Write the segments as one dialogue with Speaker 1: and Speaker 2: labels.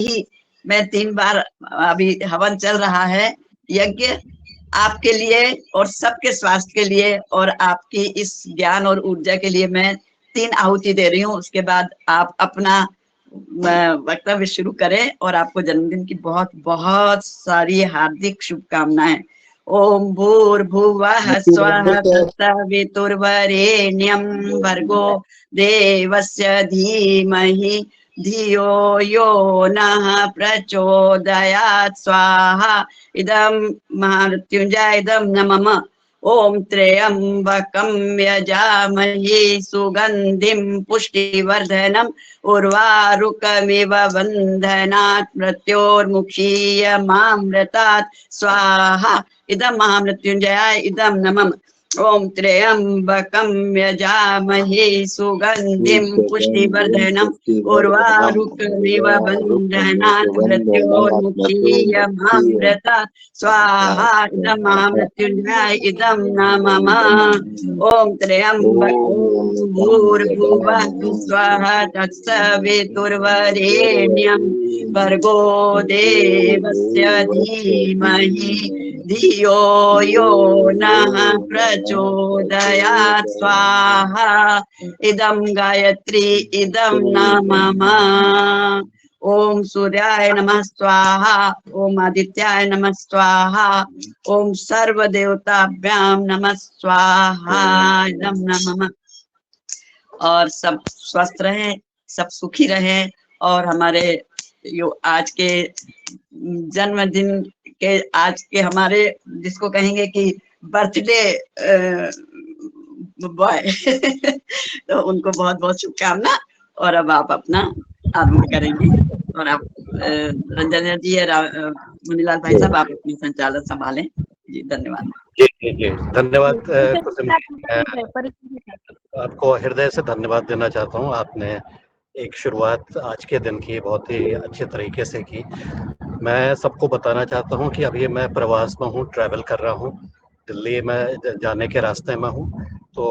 Speaker 1: ही मैं 3 बार अभी हवन चल रहा है यज्ञ आपके लिए और सबके स्वास्थ्य के लिए और आपकी इस ज्ञान और ऊर्जा के लिए मैं 3 आहुति दे रही हूँ। उसके बाद आप अपना वक्तव्य शुरू करें और आपको जन्मदिन की बहुत बहुत सारी हार्दिक शुभकामनाएं। ओम भूर्भुवः स्वः तत्सवितुर्वरेण्यं भर्गो देवस्य धीमहि धियो यो नः प्रचोदयात् स्वाहा। इदं महामृत्युंजय इदं न मम। ओम त्र्यंबकं यजामहे सुगंधिं पुष्टिवर्धनम् उर्वारुकमिव बन्धनात् मृत्योर्मुक्षीयमामृतात् स्वाहा। इदं महामृत्युंजयाय इदं न मम। ओम त्र्यंबकं यजामहे सुगंधिं पुष्टिवर्धनम् उर्वारुकमिव बन्धनात् मृत्योर्मुक्षीयमामृतात् स्वाहा। इदं महामृत्युंजयाय इदं न मम। ओम त्र्यंबकं भूर्भुवः स्वः तत्सवितुर्वरेण्यं भर्गो देवस्य धीमहि धियो यो नः प्रचोदयात् स्वाहा। इदं गायत्री इदं न मम। ओम सूर्याय नमः स्वाहा। ओम आदित्याय नमः स्वाहा। ओम सर्वदेवताभ्यां नमः स्वाहा। इदं न मम। और सब स्वस्थ रहे, सब सुखी रहे और हमारे यो आज के जन्मदिन के आज के हमारे जिसको कहेंगे कि बर्थडे बॉय तो उनको बहुत बहुत शुभकामना। और अब आप अपना आरंभ करेंगी और आप रंजना जी या मुनीलाल भाई साहब आप अपनी संचालन संभालें। जी धन्यवाद।
Speaker 2: जी धन्यवाद कुसुम जी। आपको हृदय से धन्यवाद देना चाहता हूँ। आपने एक शुरुआत आज के दिन की बहुत ही अच्छे तरीके से की। मैं सबको बताना चाहता हूँ कि अभी मैं प्रवास में हूँ, ट्रैवल कर रहा हूँ, दिल्ली में जाने के रास्ते में हूँ। तो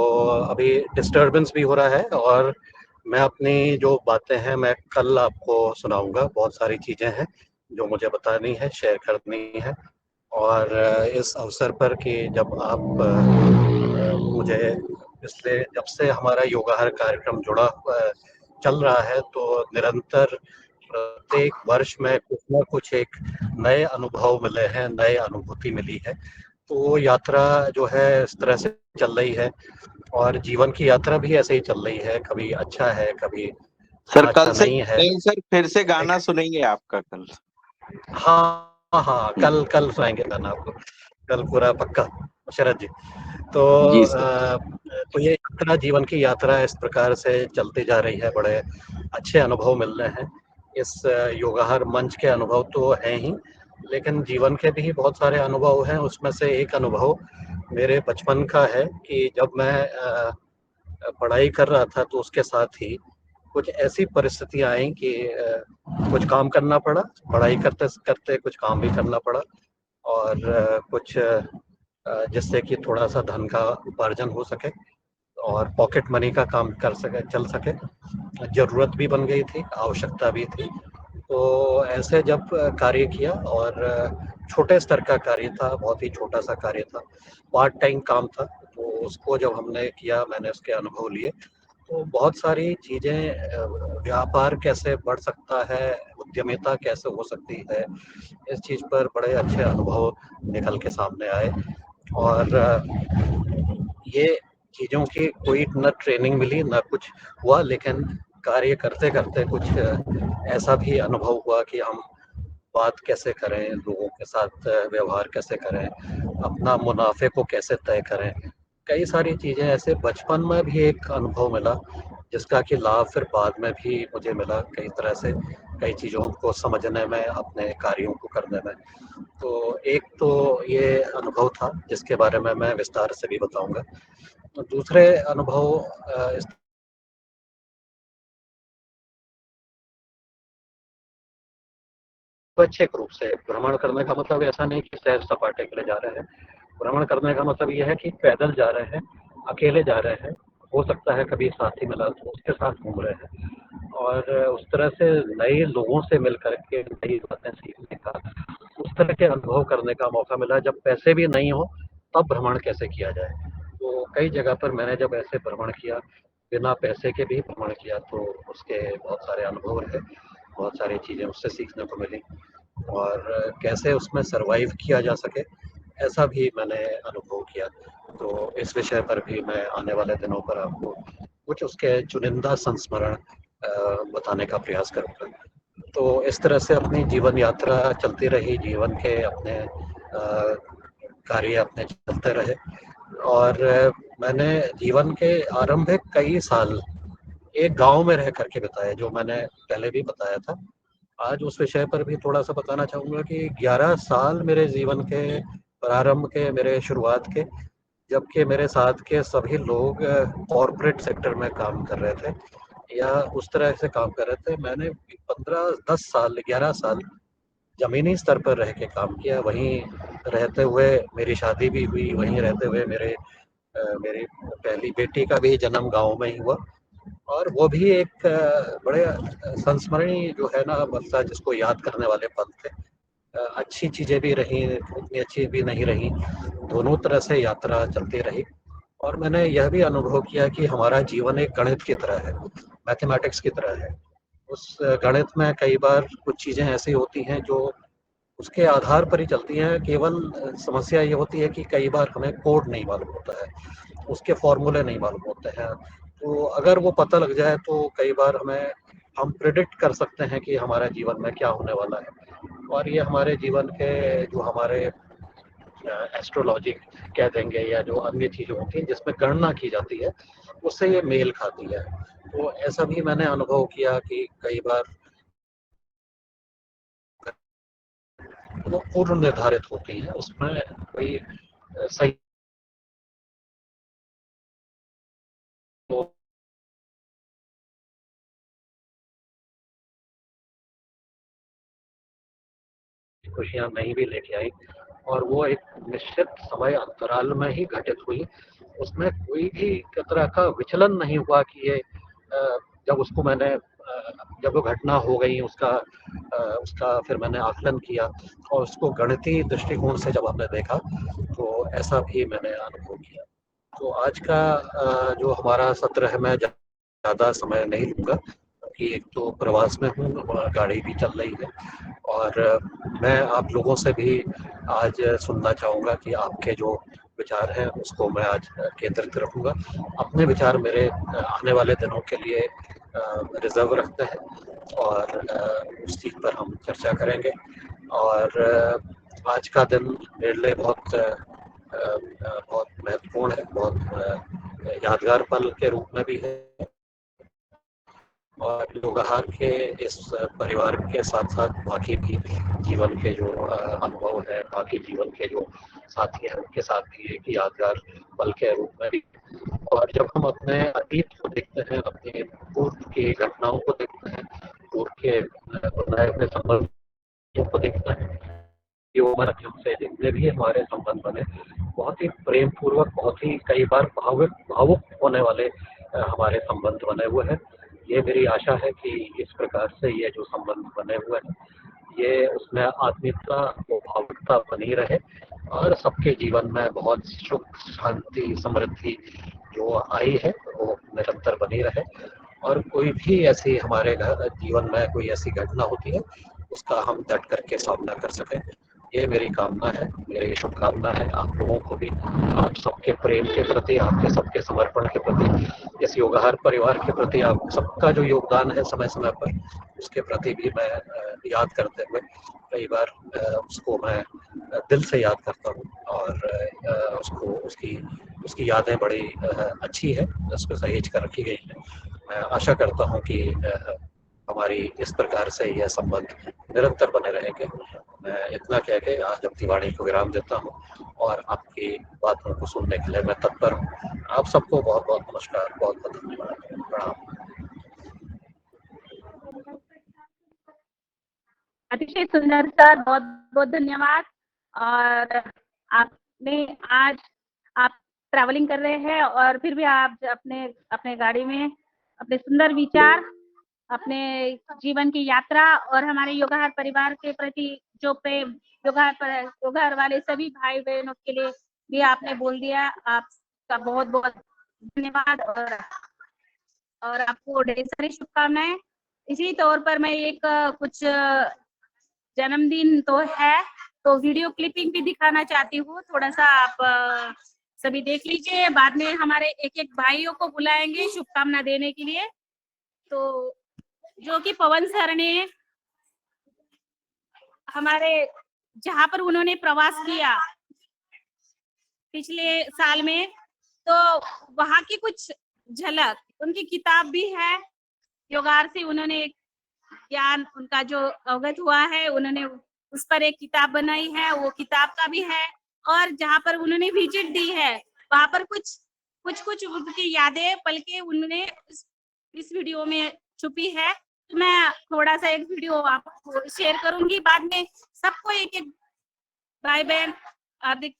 Speaker 2: अभी डिस्टर्बेंस भी हो रहा है और मैं अपनी जो बातें हैं मैं कल आपको सुनाऊंगा। बहुत सारी चीज़ें हैं जो मुझे बतानी है, शेयर करनी है। और इस अवसर पर कि जब आप मुझे इसलिए जब से हमारा योगाहार कार्यक्रम जुड़ा चल रहा है तो निरंतर प्रत्येक वर्ष में कुछ न कुछ एक नए अनुभव मिले हैं, नए अनुभूति मिली है। तो यात्रा जो है इस तरह से चल रही है और जीवन की यात्रा भी ऐसे ही चल रही है। कभी अच्छा है, कभी
Speaker 3: सर कल
Speaker 2: अच्छा
Speaker 3: से
Speaker 2: नहीं है।
Speaker 3: सर फिर से गाना सुनेंगे आपका कल?
Speaker 2: हाँ, कल सुनाएंगे गाना आपको, कल पूरा पक्का शरद जी। तो
Speaker 3: जी सर।
Speaker 2: तो ये यात्रा, जीवन की यात्रा इस प्रकार से चलती जा रही है। बड़े अच्छे अनुभव मिल रहे हैं। इस योगाहार मंच के अनुभव तो हैं ही, लेकिन जीवन के भी बहुत सारे अनुभव हैं। उसमें से एक अनुभव मेरे बचपन का है कि जब मैं पढ़ाई कर रहा था तो उसके साथ ही कुछ ऐसी परिस्थितियां आई कि कुछ काम करना पड़ा, पढ़ाई करते करते कुछ काम भी करना पड़ा और कुछ जिससे कि थोड़ा सा धन का उपार्जन हो सके और पॉकेट मनी का काम कर सके, चल सके। जरूरत भी बन गई थी, आवश्यकता भी थी। तो ऐसे जब कार्य किया और छोटे स्तर का कार्य था, बहुत ही छोटा सा कार्य था, पार्ट टाइम काम था। तो उसको जब हमने किया, मैंने उसके अनुभव लिए। तो बहुत सारी चीज़ें, व्यापार कैसे बढ़ सकता है, उद्यमिता कैसे हो सकती है, इस चीज़ पर बड़े अच्छे अनुभव निकल के सामने आए। और ये चीज़ों की कोई न ट्रेनिंग मिली न कुछ हुआ, लेकिन कार्य करते करते कुछ ऐसा भी अनुभव हुआ कि हम बात कैसे करें, लोगों के साथ व्यवहार कैसे करें, अपना मुनाफे को कैसे तय करें। कई सारी चीज़ें ऐसे बचपन में भी एक अनुभव मिला जिसका कि लाभ फिर बाद में भी मुझे मिला कई तरह से, कई चीज़ों को समझने में, अपने कार्यों को करने में। तो एक तो ये अनुभव था जिसके बारे में मैं विस्तार से भी बताऊंगा। तो दूसरे अनुभव इस स्वैच्छिक रूप से भ्रमण करने का मतलब ऐसा नहीं कि सैर सपाटे के लिए जा रहे हैं। भ्रमण करने का मतलब ये है कि पैदल जा रहे हैं, अकेले जा रहे हैं हो सकता है कभी साथी मिला तो उसके साथ घूम रहे हैं, और उस तरह से नए लोगों से मिल करके नई बातें सीखने का, उस तरह के अनुभव करने का मौका मिला। जब पैसे भी नहीं हो तब भ्रमण कैसे किया जाए, तो कई जगह पर मैंने जब ऐसे भ्रमण किया, बिना पैसे के भी भ्रमण किया, तो उसके बहुत सारे अनुभव रहे, बहुत सारी चीज़ें उससे सीखने को मिली, और कैसे उसमें सरवाइव किया जा सके ऐसा भी मैंने अनुभव किया। तो इस विषय पर भी मैं आने वाले दिनों पर आपको कुछ उसके चुनिंदा संस्मरण बताने का प्रयास करूँगा। तो इस तरह से अपनी जीवन यात्रा चलती रही, जीवन के अपने कार्य अपने चलते रहे, और मैंने जीवन के आरंभिक कई साल एक गांव में रह करके बिताए, जो मैंने पहले भी बताया था। आज उस विषय पर भी थोड़ा सा बताना चाहूँगा कि 11 साल मेरे जीवन के प्रारंभ के, मेरे शुरुआत के, जबकि मेरे साथ के सभी लोग कॉरपोरेट सेक्टर में काम कर रहे थे या उस तरह से काम कर रहे थे। मैंने 15-10 साल, 11 साल जमीनी स्तर पर रह के काम किया। वहीं रहते हुए मेरी शादी भी हुई, वहीं रहते हुए मेरी पहली बेटी का भी जन्म गांव में ही हुआ, और वो भी एक बड़े संस्मरणीय जो है ना बच्चा, जिसको याद करने वाले पल थे। अच्छी चीज़ें भी रहीं, उतनी अच्छी भी नहीं रहीं, दोनों तरह से यात्रा चलती रही। और मैंने यह भी अनुभव किया कि हमारा जीवन एक गणित की तरह है, मैथमेटिक्स की तरह है। उस गणित में कई बार कुछ चीज़ें ऐसी होती हैं जो उसके आधार पर ही चलती हैं। केवल समस्या ये होती है कि कई बार हमें कोड नहीं मालूम होता है, उसके फॉर्मूले नहीं मालूम होते हैं। तो अगर वो पता लग जाए तो कई बार हम प्रिडिक्ट कर सकते हैं कि हमारा जीवन में क्या होने वाला है, और ये हमारे जीवन के जो हमारे एस्ट्रोलॉजी कह देंगे या जो अन्य चीज़ें होती हैं जिसमें गणना की जाती है, उससे ये मेल खाती है। तो ऐसा भी मैंने अनुभव किया कि कई बार वो पूर्व निर्धारित होती है, उसमें कोई सही खुशियाँ नहीं भी लेके आई, और वो एक निश्चित समय अंतराल में ही घटित हुई। उसमें कोई भी तरह का विचलन नहीं हुआ कि जब उसको मैंने जब वो घटना हो गई उसका फिर मैंने आकलन किया और उसको गणितीय दृष्टिकोण से जब हमने देखा, तो ऐसा भी मैंने अनुभव किया। तो आज का जो हमारा सत्र है, मैं ज़्यादा समय नहीं लूँगा क्योंकि एक तो प्रवास में हूँ, गाड़ी भी चल रही है, और मैं आप लोगों से भी आज सुनना चाहूँगा कि आपके जो विचार हैं उसको मैं आज केंद्रित रखूँगा। अपने विचार मेरे आने वाले दिनों के लिए रिजर्व रखते हैं, और उस चीज़ पर हम चर्चा करेंगे। और आज का दिन मेरे लिए बहुत महत्वपूर्ण है, बहुत यादगार पल के रूप में भी है, और योगाहार के इस परिवार के साथ साथ बाकी भी जीवन के जो अनुभव है, बाकी जीवन के जो साथी हैं उनके साथ भी एक यादगार पल के रूप में भी। और जब हम अपने अतीत को देखते हैं, अपने पूर्व की घटनाओं को देखते हैं, पूर्व के बनाए हुए संबंधों को देखते हैं, युवा माध्यम से जितने भी हमारे संबंध बने, बहुत ही प्रेम पूर्वक, बहुत ही कई बार भावुक होने वाले हमारे संबंध बने हुए हैं। ये मेरी आशा है कि इस प्रकार से ये जो संबंध बने हुए हैं, ये उसमें आत्मीयता वो भावुकता बनी रहे, और सबके जीवन में बहुत सुख, शांति, समृद्धि जो आई है वो निरंतर बनी रहे, और कोई भी ऐसी हमारे जीवन में कोई ऐसी घटना होती है उसका हम डट करके सामना कर सकें। ये मेरी कामना है, मेरी शुभकामना है आप लोगों को भी। आप सबके प्रेम के प्रति, आपके सबके समर्पण के प्रति, इस योगाहार परिवार के प्रति आप सबका जो योगदान है समय समय पर, उसके प्रति भी मैं याद करते हुए कई बार उसको मैं दिल से याद करता हूँ, और उसको उसकी उसकी यादें बड़ी अच्छी है, उसको सहेज कर रखी गई है। मैं आशा करता हूँ कि हमारी इस प्रकार से यह संबंध निरंतर बने रहेंगे। मैं इतना कह के आज अपनी वाणी को विराम देता हूँ, और आपकी बातों को सुनने के लिए मैं तत्पर हूँ। आप सबको बहुत बहुत नमस्कार, बहुत बहुत धन्यवाद, प्रणाम।
Speaker 4: अतिशय सुंदर सर, बहुत बहुत धन्यवाद। और आपने आज आप ट्रैवलिंग कर रहे हैं और फिर भी आप अपने अपने गाड़ी में अपने सुंदर विचार, अपने जीवन की यात्रा और हमारे योगाहार परिवार के प्रति जो प्रेम, योगाहार वाले सभी भाई बहनों के लिए भी आपने बोल दिया। आपका बहुत बहुत धन्यवाद और आपको ढेर सारी शुभकामनाएं। इसी तौर पर मैं एक कुछ जन्मदिन तो है तो वीडियो क्लिपिंग भी दिखाना चाहती हूँ। थोड़ा सा आप सभी देख लीजिए। बाद में हमारे एक एक भाइयों को बुलाएंगे शुभकामना देने के लिए। तो जो कि पवन सर ने हमारे जहाँ पर उन्होंने प्रवास किया पिछले साल में, तो वहाँ की कुछ झलक, उनकी किताब भी है। योगाहार से उन्होंने ज्ञान उनका जो अवगत हुआ है, उन्होंने उस पर एक किताब बनाई है, वो किताब का भी है। और जहाँ पर उन्होंने विजिट दी है वहां पर कुछ उनकी यादें पल के उन्होंने इस वीडियो में छुपी है। तो मैं थोड़ा सा एक वीडियो आपको शेयर करूंगी। बाद में सबको एक एक भाई बहन हार्दिक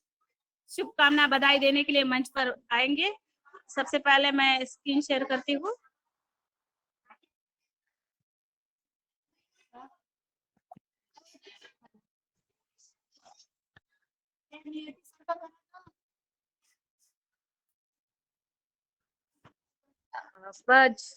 Speaker 4: शुभकामना बधाई देने के लिए मंच पर आएंगे। सबसे पहले मैं स्क्रीन शेयर करती हूँ। बज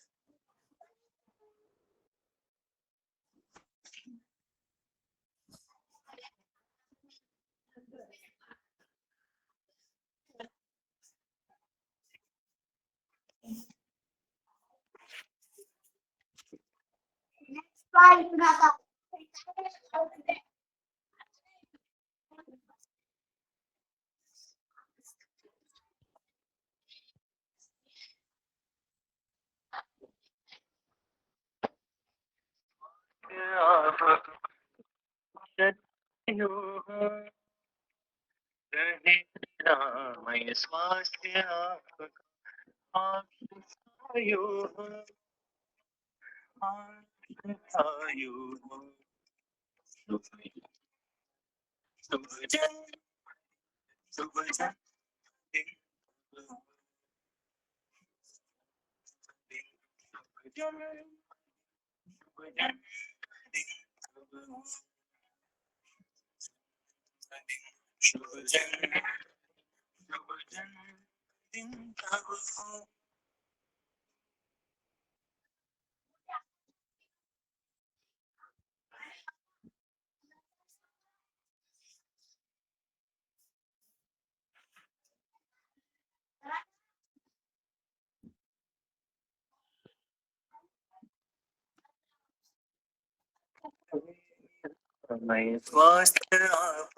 Speaker 5: स्वास्थ्य मैं स्वास्थ्य आप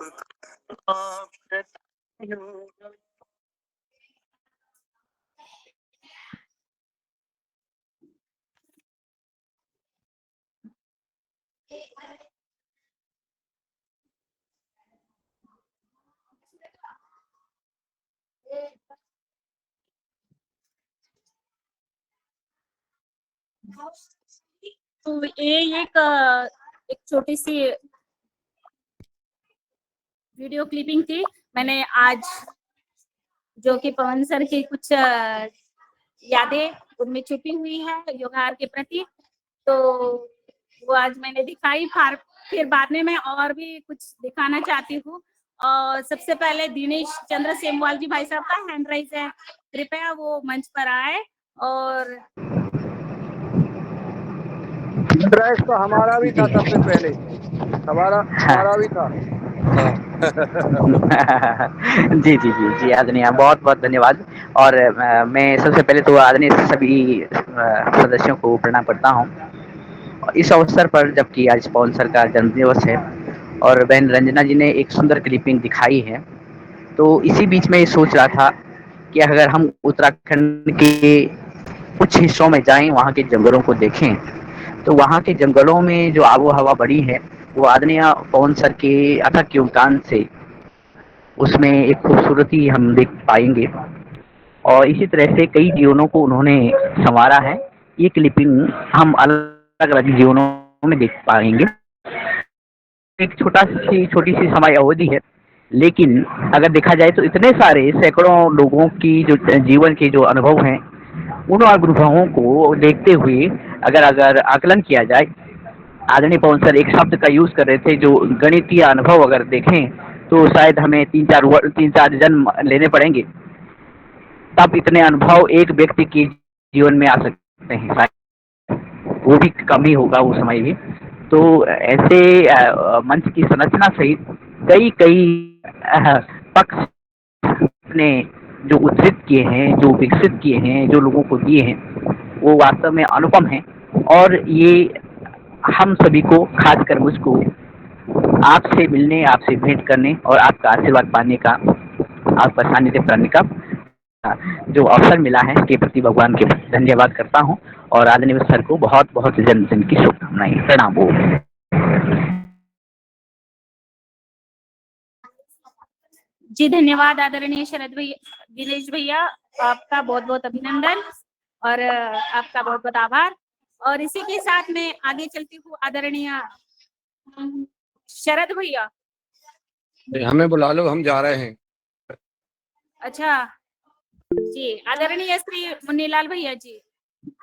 Speaker 4: तो ये एक छोटी सी वीडियो क्लिपिंग थी। मैंने आज जो कि पवन सर की कुछ यादें उनमें छुपी हुई है योगाहार के प्रति, तो वो आज मैंने दिखाई। फिर बाद में मैं और भी कुछ दिखाना चाहती हूँ। और सबसे पहले दिनेश चंद्र सेमवाल जी भाई साहब का हैंड राइज है, कृपया वो मंच पर आए। और
Speaker 6: ड्राइव तो हमारा भी था सबसे पहले, हमारा भी था।
Speaker 7: जी जी जी जी आदरणीय, बहुत बहुत धन्यवाद। और मैं सबसे पहले तो आदरणीय सभी सदस्यों को प्रणाम करता हूँ। इस अवसर पर, जबकि आज पवन सर का जन्मदिवस है और बहन रंजना जी ने एक सुंदर क्लिपिंग दिखाई है, तो इसी बीच में ये सोच रहा था कि अगर हम उत्तराखंड के कुछ हिस्सों में जाएं, वहाँ के जंगलों को देखें, तो वहाँ के जंगलों में जो आबो हवा बड़ी है वो आदरणीय पवन सर के अथक योगदान से उसमें एक खूबसूरती हम देख पाएंगे। और इसी तरह से कई जीवनों को उन्होंने संवारा है। ये क्लिपिंग हम अलग अलग जीवनों में देख पाएंगे। एक छोटी सी समय अवधि है लेकिन अगर देखा जाए तो इतने सारे सैकड़ों लोगों की जो जीवन के जो अनुभव हैं, उन अनुभवों को देखते हुए अगर अगर आकलन किया जाए, आदरणीय पवन सर एक शब्द का यूज कर रहे थे, जो गणितीय अनुभव अगर देखें तो शायद हमें तीन चार जन्म लेने पड़ेंगे, तब इतने अनुभव एक व्यक्ति के जीवन में आ सकते हैं। शायद वो भी कम ही होगा उस समय भी। तो ऐसे मंच की संरचना सहित कई कई पक्ष ने जो उद्धृत किए हैं, जो विकसित किए हैं, जो लोगों को दिए हैं, वो वास्तव में अनुपम हैं। और ये हम सभी को, खासकर मुझको, आपसे मिलने, आपसे भेंट करने और आपका आशीर्वाद पाने का, आपका सानिध्य पाने का जो अवसर मिला है, इसके प्रति भगवान के प्रति धन्यवाद करता हूँ। और आदरणीय सर को बहुत बहुत जन्मदिन की शुभकामनाएं। प्रणाम।
Speaker 4: जी धन्यवाद आदरणीय शरद भैया, दिनेश भैया, आपका बहुत बहुत अभिनंदन और आपका बहुत बहुत आभार। और इसी के साथ में आगे चलती हूँ आदरणीय शरद भैया।
Speaker 6: हमें बुला लो, हम जा रहे हैं।
Speaker 4: अच्छा जी, आदरणीय श्री मुन्नीलाल भैया जी।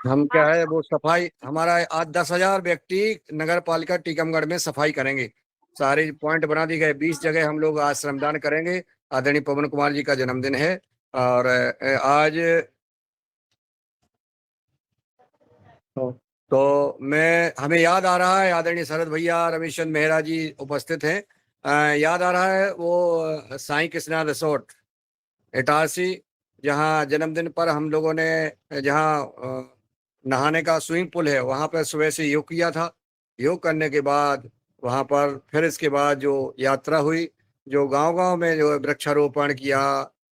Speaker 6: हम क्या है वो सफाई, हमारा आज 10,000 व्यक्ति नगर पालिका टीकमगढ़ में सफाई करेंगे। सारे पॉइंट बना दी गए, 20 जगह हम लोग आज श्रमदान करेंगे। आदरणीय पवन कुमार जी का जन्मदिन है और आज तो हमें याद आ रहा है, आदरणीय शरद भैया, रविशंकर मेहरा जी उपस्थित हैं। याद आ रहा है वो साईं कृष्णा रिसोर्ट इटारसी, जहाँ जन्मदिन पर हम लोगों ने, जहाँ नहाने का स्विमिंग पूल है, वहाँ पर सुबह से योग किया था। योग करने के बाद वहाँ पर फिर इसके बाद जो यात्रा हुई, जो गांव-गांव में जो वृक्षारोपण किया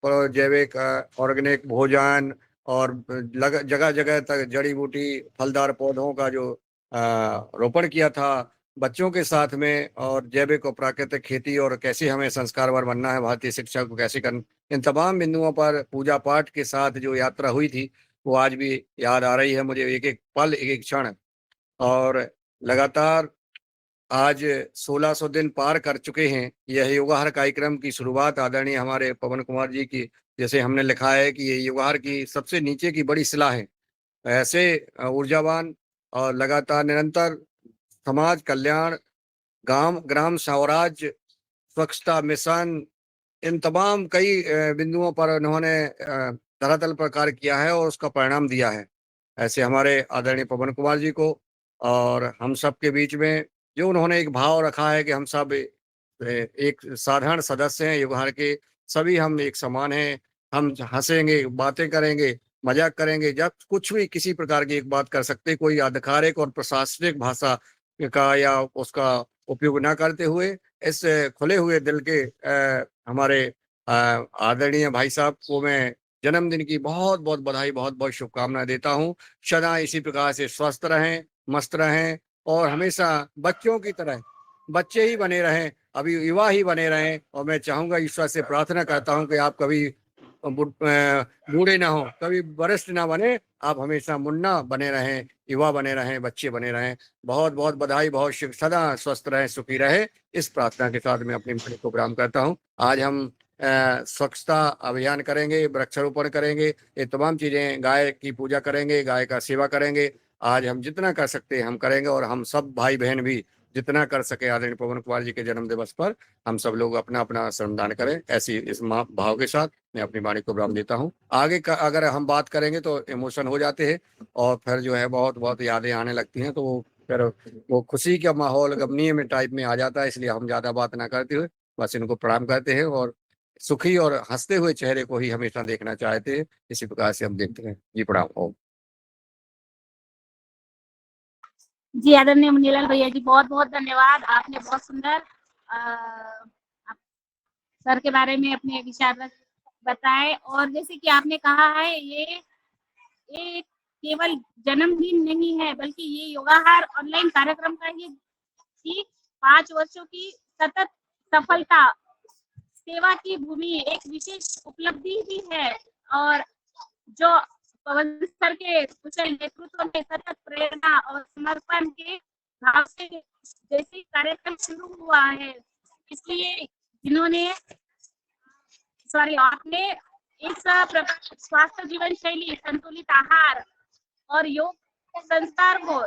Speaker 6: और जैविक ऑर्गेनिक भोजन और जगह जगह तक जड़ी बूटी फलदार पौधों का जो रोपण किया था बच्चों के साथ में, और जैविक और प्राकृतिक खेती और कैसे हमें संस्कारवान बनना है, भारतीय शिक्षा को कैसे करना, इन तमाम बिंदुओं पर पूजा पाठ के साथ जो यात्रा हुई थी वो आज भी याद आ रही है मुझे, एक एक पल, एक एक क्षण। और लगातार आज 1600 दिन पार कर चुके हैं। यह योगाहार कार्यक्रम की शुरुआत आदरणीय हमारे पवन कुमार जी की, जैसे हमने लिखा है कि ये योगाहार की सबसे नीचे की बड़ी शिला है। ऐसे ऊर्जावान और लगातार निरंतर समाज कल्याण, ग्राम स्वराज, स्वच्छता मिशन, इन तमाम कई बिंदुओं पर उन्होंने धरातल पर कार्य किया है और उसका परिणाम दिया है। ऐसे हमारे आदरणीय पवन कुमार जी को और हम सब के बीच में जो उन्होंने एक भाव रखा है कि हम सब एक साधारण सदस्य हैं योगाहार के, सभी हम एक समान हैं, हम हंसेंगे, बातें करेंगे, मजाक करेंगे, जब कुछ भी किसी प्रकार की एक बात कर सकते, कोई आधिकारिक और प्रशासनिक भाषा का या उसका उपयोग ना करते हुए इस खुले हुए दिल के हमारे आदरणीय भाई साहब को मैं जन्मदिन की बहुत बहुत बधाई, बहुत बहुत शुभकामनाएं देता हूँ। सदा इसी प्रकार से स्वस्थ रहें, मस्त रहें और हमेशा बच्चों की तरह बच्चे ही बने रहें, अभी युवा ही बने रहें। और मैं चाहूँगा, ईश्वर से प्रार्थना करता हूँ कि आप कभी बूढ़े ना हो, कभी वरिष्ठ ना बने, आप हमेशा मुन्ना बने रहें, युवा बने रहें, बच्चे बने रहें। बहुत बहुत बधाई, बहुत शुभ, सदा स्वस्थ रहें, सुखी रहे, इस प्रार्थना के साथ मैं अपनी वाणी को विराम करता हूँ। आज हम स्वच्छता अभियान करेंगे, वृक्षारोपण करेंगे, ये तमाम चीजें, गाय की पूजा करेंगे, गाय का सेवा करेंगे। आज हम जितना कर सकते हैं हम करेंगे और हम सब भाई बहन भी जितना कर सके आदरणीय पवन कुमार जी के जन्म दिवस पर हम सब लोग अपना अपना श्रमदान करें। ऐसी इस भाव के साथ मैं अपनी वाणी को विराम देता हूँ। आगे का अगर हम बात करेंगे तो इमोशन हो जाते हैं और फिर जो है बहुत बहुत यादें आने लगती हैं, तो फिर वो खुशी का माहौल गमनीय में टाइप में आ जाता है। इसलिए हम ज्यादा बात ना करते हुए बस इनको प्रणाम करते हैं और सुखी और हंसते हुए चेहरे को ही हमेशा देखना चाहते हैं। इसी प्रकार से हम देखते हैं। जी प्रणाम। ओम।
Speaker 4: जी आदरणीय मुन्नीलाल भैया जी, बहुत बहुत धन्यवाद। आपने बहुत सुंदर सर के बारे में अपने विचार बताए। और जैसे कि आपने कहा है, ये केवल जन्मदिन नहीं है, बल्कि ये योगाहार ऑनलाइन कार्यक्रम का ही ठीक 5 वर्षों की सतत सफलता, सेवा की भूमि, एक विशेष उपलब्धि भी है। और जो पवन सर के कुशल नेतृत्व में सतत प्रेरणा और समर्पण के भाव से जैसे कार्यक्रम शुरू हुआ है, इसलिए जिन्होंने सॉरी आपने इस प्रकार स्वास्थ्य जीवन शैली, संतुलित आहार और योग संस्कार को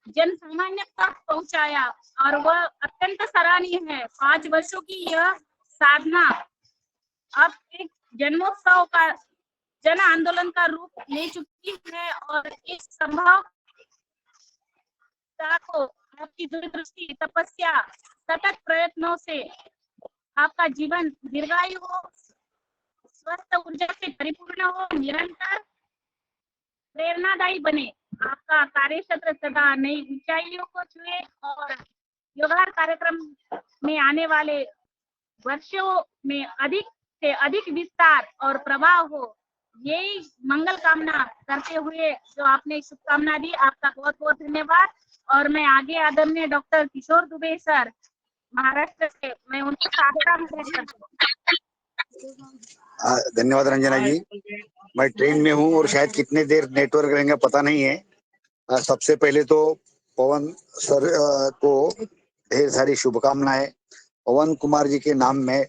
Speaker 4: जन सामान्य तक पहुंचाया और वह अत्यंत सराहनीय है। 5 वर्षों की यह साधना अब एक जन्मोत्सव का जन आंदोलन का रूप ले चुकी है और इस संभव को आपकी दूरदृष्टि, तपस्या, सतत प्रयत्नों से आपका जीवन दीर्घायु हो, स्वस्थ ऊर्जा से परिपूर्ण हो, निरंतर प्रेरणादायी बने, आपका कार्य क्षेत्र सदा नई ऊंचाइयों को छुए और योगाहार कार्यक्रम में आने वाले वर्षों में अधिक से अधिक विस्तार और प्रभाव हो, यही मंगल कामना करते हुए जो आपने शुभकामना दी, आपका बहुत बहुत धन्यवाद। और मैं आगे आदरणीय डॉक्टर किशोर दुबे सर महाराष्ट्र से, मैं उनका सादर करती हूँ।
Speaker 6: धन्यवाद रंजना जी। मैं ट्रेन में हूँ और शायद कितने देर नेटवर्क रहेंगे पता नहीं है। सबसे पहले तो पवन सर को ढेर सारी शुभकामनाएं। पवन कुमार जी के नाम में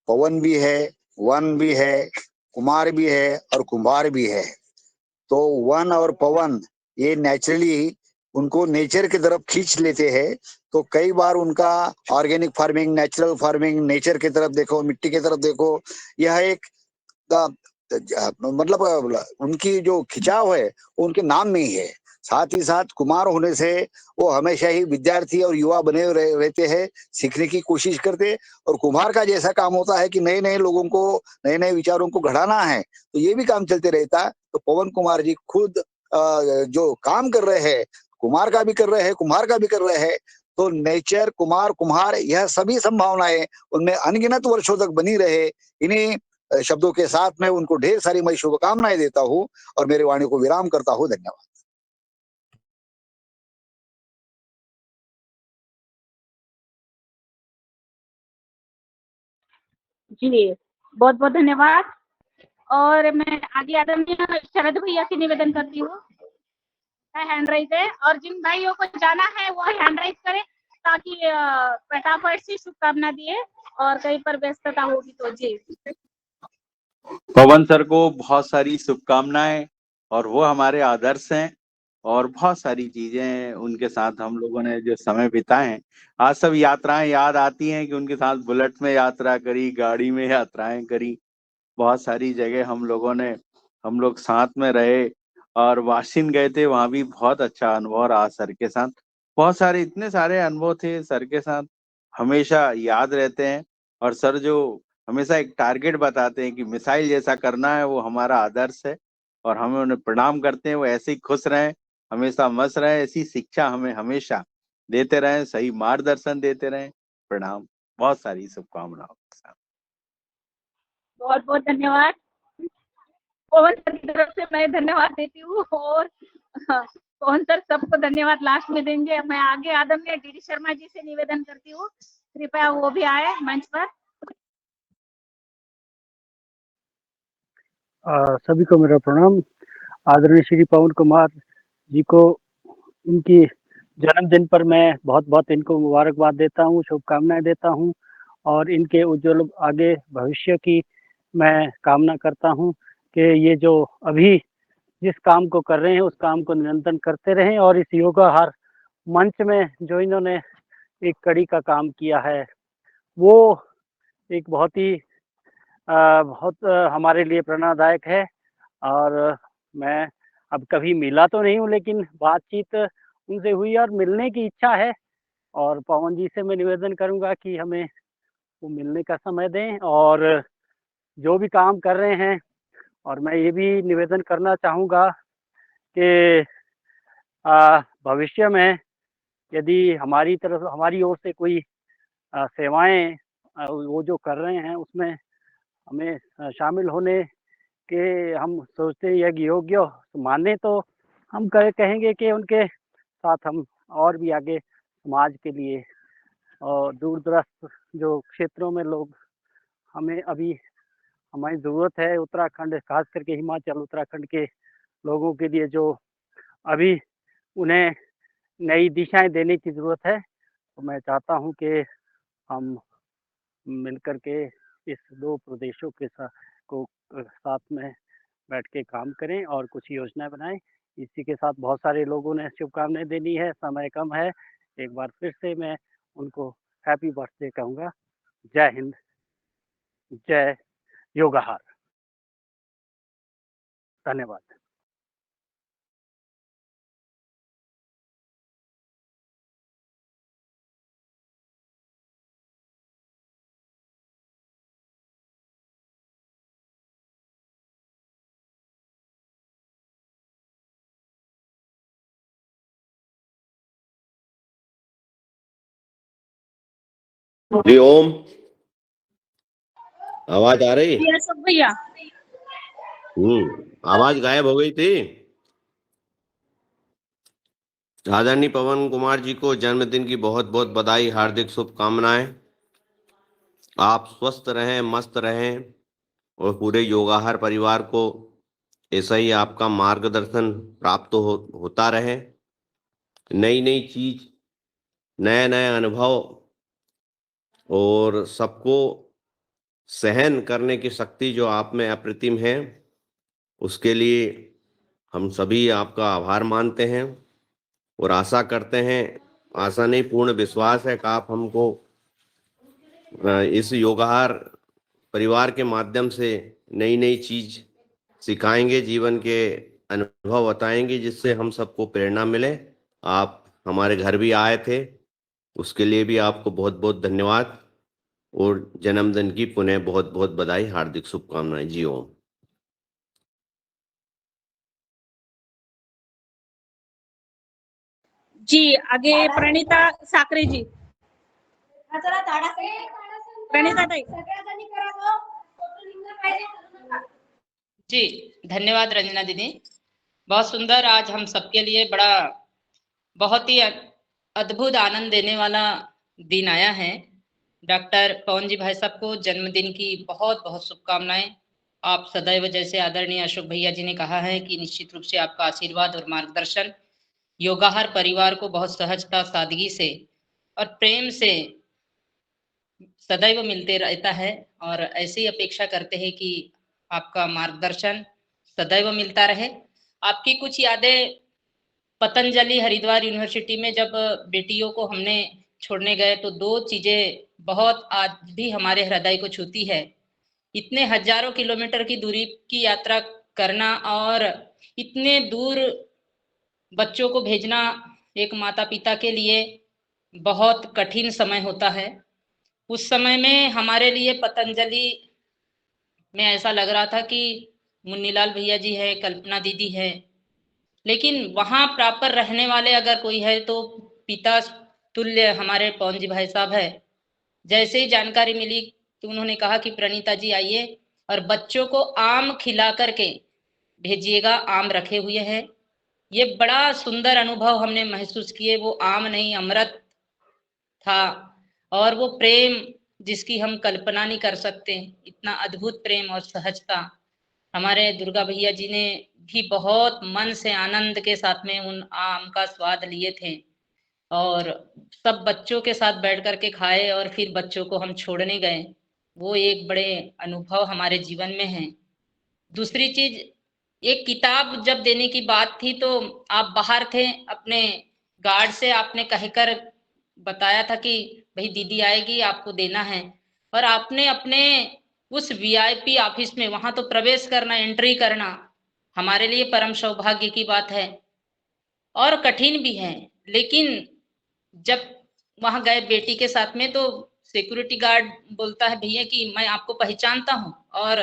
Speaker 6: पवन भी है, वन भी है, कुमार भी है और कुंभार भी है। तो वन और पवन ये नेचुरली उनको नेचर की तरफ खींच लेते हैं। तो कई बार उनका organic farming, natural farming, nature की तरफ देखो, मिट्टी की तरफ देखो, यह एक मतलब उनकी जो खिंचाव है उनके नाम में ही है। साथ ही साथ कुमार होने से वो हमेशा ही विद्यार्थी और युवा बने रहते हैं, सीखने की कोशिश करते। और कुम्हार का जैसा काम होता है कि नए नए लोगों को, नए नए विचारों को गढ़ाना है, तो ये भी काम चलते रहता। तो पवन कुमार जी खुद जो काम कर रहे हैं, कुमार का भी कर रहे हैं, कुम्हार का भी कर रहे हैं। तो नेचर, कुमार, कुम्हार, यह सभी संभावनाएं उनमें अनगिनत वर्षों तक बनी रहे। इन्हीं शब्दों के साथ में उनको ढेर सारी मैं शुभकामनाएं देता हूं और मेरी वाणी को विराम करता हूं। धन्यवाद।
Speaker 4: जी बहुत बहुत धन्यवाद। और मैं आगे आदरणीय शरद भैया से निवेदन करती हूँ, हैंड राइज है और जिन भाइयों को जाना है वो हैंड राइज करें ताकि फटाफट से शुभकामना दिए और कहीं पर व्यस्तता होगी तो। जी
Speaker 3: पवन सर को बहुत सारी शुभकामनाएं और वो हमारे आदर्श हैं और बहुत सारी चीजें उनके साथ हम लोगों ने जो समय बिताए हैं, आज सब यात्राएं याद आती हैं कि उनके साथ बुलेट में यात्रा करी, गाड़ी में यात्राएं करी, बहुत सारी जगह हम लोग साथ में रहे और वाशिन गए थे, वहां भी बहुत अच्छा अनुभव रहा सर के साथ। बहुत सारे इतने सारे अनुभव थे सर के साथ, हमेशा याद रहते हैं। और सर जो हमेशा एक टारगेट बताते हैं कि मिसाइल जैसा करना है, वो हमारा आदर्श है और हमें उन्हें प्रणाम करते हैं। वो ऐसे ही खुश रहें, हमेशा मस्त रहें, ऐसी शिक्षा हमें हमेशा देते रहें, सही मार्गदर्शन देते रहें। प्रणाम, बहुत सारी शुभकामनाओं के साथ।
Speaker 4: बहुत बहुत धन्यवाद। पवन सर की तरफ से मैं धन्यवाद देती हूँ और पवन सर सबको धन्यवाद लास्ट में देंगे। मैं आगे आदरणीय डीडी शर्मा जी से निवेदन करती हूँ, कृपया वो भी आए मंच पर।
Speaker 8: सभी को मेरा प्रणाम। आदरणीय श्री पवन कुमार जी को उनकी जन्मदिन पर मैं बहुत बहुत इनको मुबारकबाद देता हूँ, शुभकामनाएं देता हूँ और इनके उज्जवल आगे भविष्य की मैं कामना करता हूँ कि ये जो अभी जिस काम को कर रहे हैं उस काम को निरंतर करते रहें और इस योगाहार मंच में जो इन्होंने एक कड़ी का काम किया है वो एक बहुत ही हमारे लिए प्रेरणादायक है। और मैं अब कभी मिला तो नहीं हूँ लेकिन बातचीत उनसे हुई और मिलने की इच्छा है और पवन जी से मैं निवेदन करूँगा कि हमें वो मिलने का समय दें और जो भी काम कर रहे हैं। और मैं ये भी निवेदन करना चाहूँगा कि भविष्य में यदि हमारी तरफ, हमारी ओर से कोई सेवाएं वो जो कर रहे हैं उसमें हमें शामिल होने के हम सोचते हैं यह योग्य माने तो हम कहेंगे कि उनके साथ हम और भी आगे समाज के लिए और दूर दराज जो क्षेत्रों में लोग हमें अभी हमारी ज़रूरत है, उत्तराखंड खास करके हिमाचल उत्तराखंड के लोगों के लिए जो अभी उन्हें नई दिशाएं देने की ज़रूरत है। तो मैं चाहता हूं कि हम मिलकर के इस 2 प्रदेशों के साथ में बैठ के काम करें और कुछ योजना बनाएं। इसी के साथ बहुत सारे लोगों ने शुभकामनाएं देनी है, समय कम है। एक बार फिर से मैं उनको हैप्पी बर्थडे कहूँगा। जय हिंद, जय योगाहार। धन्यवाद।
Speaker 9: जी ओम, आवाज आ रही?
Speaker 4: अशोक भैया,
Speaker 9: आवाज गायब हो गई थी। आदरणीय पवन कुमार जी को जन्मदिन की बहुत बहुत बधाई, हार्दिक शुभकामनाएं। आप स्वस्थ रहें, मस्त रहें और पूरे योगाहार परिवार को ऐसा ही आपका मार्गदर्शन प्राप्त होता रहे। नई नई चीज, नए नए अनुभव और सबको सहन करने की शक्ति जो आप में अप्रतिम है, उसके लिए हम सभी आपका आभार मानते हैं और आशा करते हैं, आशा नहीं पूर्ण विश्वास है कि आप हमको इस योगाहार परिवार के माध्यम से नई नई चीज सिखाएंगे, जीवन के अनुभव बताएंगे, जिससे हम सबको प्रेरणा मिले। आप हमारे घर भी आए थे, उसके लिए भी आपको बहुत बहुत धन्यवाद और जन्मदिन की पुनः बहुत बहुत बधाई, हार्दिक शुभकामनाएं। जी ओम।
Speaker 4: जी आगे प्रणीता साकरे जी। प्रणीता ताई।
Speaker 10: जी धन्यवाद रंजना दीदी, बहुत सुंदर। आज हम सबके लिए बहुत ही अद्भुत आनंद देने वाला दिन आया है। डॉक्टर पवन जी भाई साहब को जन्मदिन की बहुत बहुत शुभकामनाएं। आप सदैव, जैसे आदरणीय अशोक भैया जी ने कहा है, कि निश्चित रूप से आपका आशीर्वाद और मार्गदर्शन योगाहार परिवार को बहुत सहजता, सादगी से और प्रेम से सदैव मिलते रहता है। और ऐसी अपेक्षा करते हैं कि आपका मार्गदर्शन सदैव मिलता रहे। आपकी कुछ यादें पतंजलि हरिद्वार यूनिवर्सिटी में जब बेटियों को हमने छोड़ने गए, तो 2 चीजें बहुत आज भी हमारे हृदय को छूती है। इतने हजारों किलोमीटर की दूरी की यात्रा करना और इतने दूर बच्चों को भेजना एक माता पिता के लिए बहुत कठिन समय होता है। उस समय में हमारे लिए पतंजलि में ऐसा लग रहा था कि मुन्नीलाल भैया जी है, कल्पना दीदी है, लेकिन वहाँ प्रॉपर रहने वाले अगर कोई है तो पिता तुल्य हमारे पवन जी भाई साहब है। जैसे ही जानकारी मिली तो उन्होंने कहा कि प्रणीता जी आइए और बच्चों को आम खिला करके भेजिएगा, आम रखे हुए हैं। ये बड़ा सुंदर अनुभव हमने महसूस किए। वो आम नहीं, अमृत था। और वो प्रेम जिसकी हम कल्पना नहीं कर सकते, इतना अद्भुत प्रेम और सहजता। हमारे दुर्गा भैया जी ने भी बहुत मन से आनंद के साथ में उन आम का स्वाद लिए थे और सब बच्चों के साथ बैठ कर के खाए और फिर बच्चों को हम छोड़ने गए। वो एक बड़े अनुभव हमारे जीवन में है। दूसरी चीज, एक किताब जब देने की बात थी तो आप बाहर थे, अपने गार्ड से आपने कहकर बताया था कि भाई दीदी आएगी, आपको देना है। और आपने अपने उस वीआईपी ऑफिस में, वहां तो प्रवेश करना, एंट्री करना हमारे लिए परम सौभाग्य की बात है और कठिन भी है। लेकिन जब वहां गए बेटी के साथ में, तो सिक्योरिटी गार्ड बोलता है भैया कि मैं आपको पहचानता हूँ और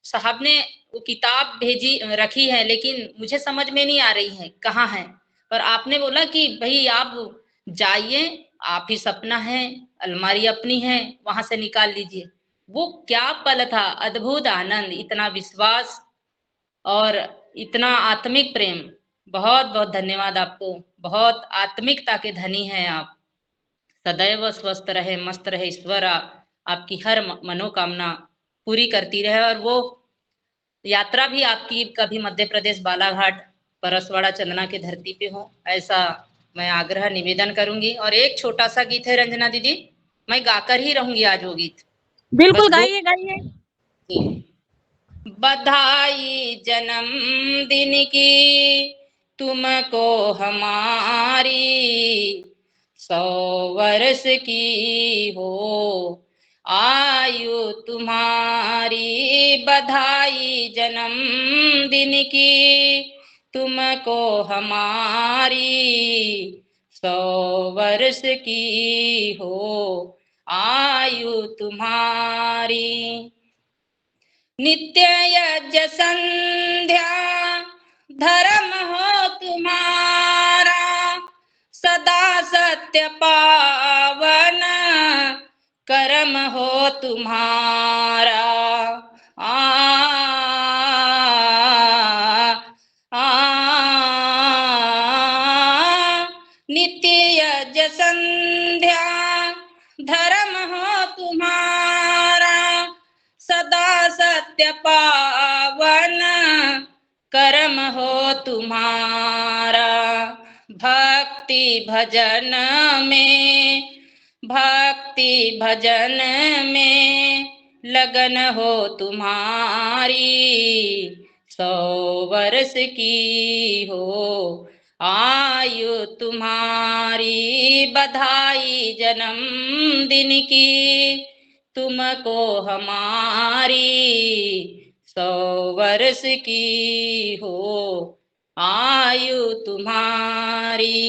Speaker 10: साहब ने वो किताब भेजी रखी है, लेकिन मुझे समझ में नहीं आ रही है कहाँ है। और आपने बोला कि भाई आप जाइए, ऑफिस अपना है, अलमारी अपनी है, वहां से निकाल लीजिए। वो क्या पल था, अद्भुत आनंद, इतना विश्वास और इतना आत्मिक प्रेम। बहुत बहुत धन्यवाद आपको, बहुत आत्मिकता के धनी हैं आप। सदैव स्वस्थ रहे, मस्त रहे। ईश्वर आपकी हर मनोकामना पूरी करती रहे। और वो यात्रा भी आपकी कभी मध्य प्रदेश बालाघाट, परसवाड़ा, चंदना की धरती पे हो, ऐसा मैं आग्रह निवेदन करूंगी। और एक छोटा सा गीत है रंजना दीदी, मैं गाकर ही रहूंगी आज वो गीत।
Speaker 4: बिल्कुल
Speaker 10: बस दो
Speaker 4: गाइए गाइए।
Speaker 10: जी। बधाई जन्मदिन की तुमको हमारी, 100 वर्ष की हो आयु तुम्हारी। बधाई जन्मदिन की तुमको हमारी, 100 वर्ष की हो आयु तुम्हारी। नित्य यज्ञ संध्या धर्म हो तुम्हारा, सदा सत्य पावन कर्म हो तुम्हारा। आ, नित्य यज्ञ संध्या धर्म हो तुम्हारा, सदा सत्य पावन कर्म हो तुम्हारा। भक्ति भजन में लगन हो तुम्हारी, 100 वर्ष की हो आयु तुम्हारी। बधाई जन्मदिन की तुमको हमारी, 100 वर्ष की हो आयु तुम्हारी।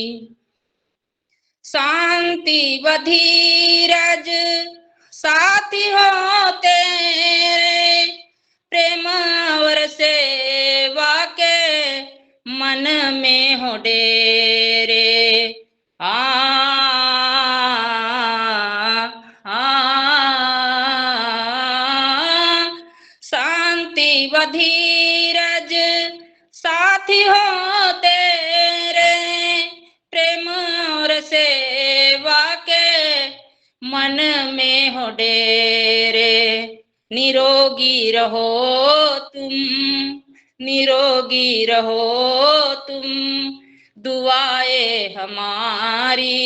Speaker 10: शांति व धीरज साथी हो तेरे, प्रेम और सेवा के मन में हो डेरे। शांति व धीरज साथी हो तेरे, प्रेम और सेवा के मन में हो डेरे। निरोगी रहो तुम, निरोगी रहो तुम, दुआएं हमारी,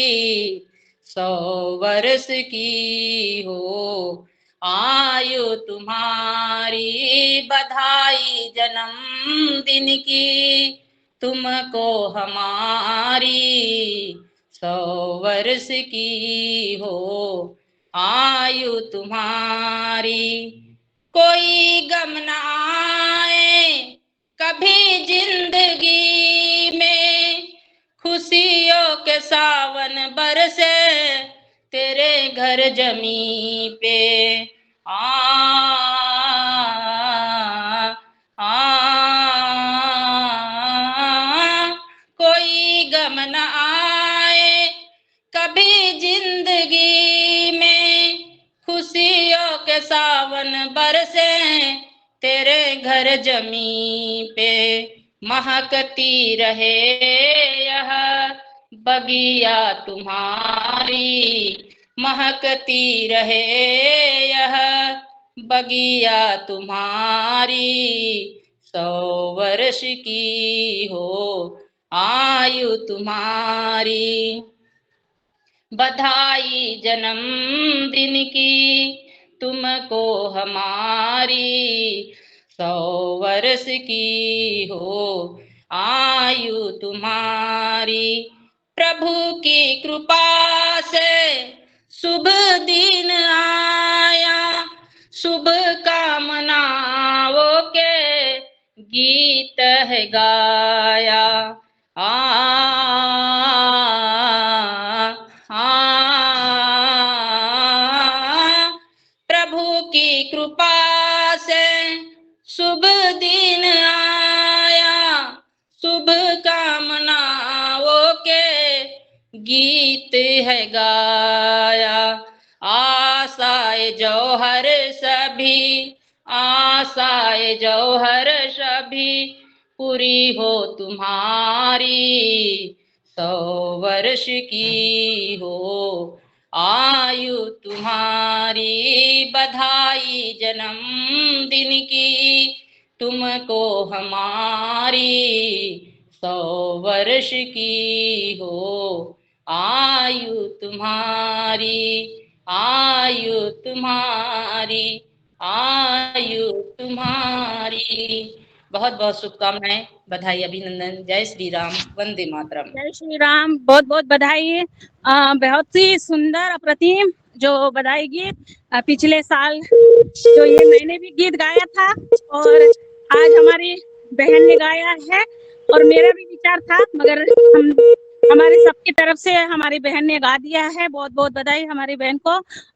Speaker 10: 100 वर्ष की हो आयु तुम्हारी। बधाई जन्मदिन की तुमको हमारी, 100 वर्ष की हो आयु तुम्हारी। कोई गम न आए कभी जिंदगी में, खुशियों के सावन बरसे तेरे घर जमी पे। कोई गम न आए कभी जिंदगी में, खुशियों के सावन बरसे तेरे घर जमी पे। महकती रहे यह बगिया तुम्हारी, महकती रहे यह बगिया तुम्हारी, 100 वर्ष की हो आयु तुम्हारी। बधाई जन्मदिन की तुमको हमारी, 100 वर्ष की हो आयु तुम्हारी। प्रभु की कृपा से शुभ दिन आया, शुभ कामनाओं के गीत है गाया। प्रभु की कृपा से शुभ दिन आया, शुभ कामनाओं के गीत है गाया। आशाए जौहर सभी, आशाए जौहर सभी पूरी हो तुम्हारी, 100 वर्ष की हो आयु तुम्हारी। बधाई जन्मदिन की तुमको हमारी, 100 वर्ष की हो आयु तुम्हारी। आयु तुम्हारी, आयु तुम्हारी। बहुत बहुत शुभकामनाएं, बधाई, अभिनंदन। जय श्री राम, वंदे मातरम।
Speaker 4: जय श्री राम, बहुत बहुत बधाई। बहुत ही सुंदर अप्रतिम जो बधाई गीत पिछले साल जो ये मैंने भी गीत गाया था और आज हमारी बहन ने गाया है और मेरा भी विचार था, मगर हमारे सबकी तरफ से हमारी बहन ने गा दिया है। बहुत बहुत बधाई हमारी बहन को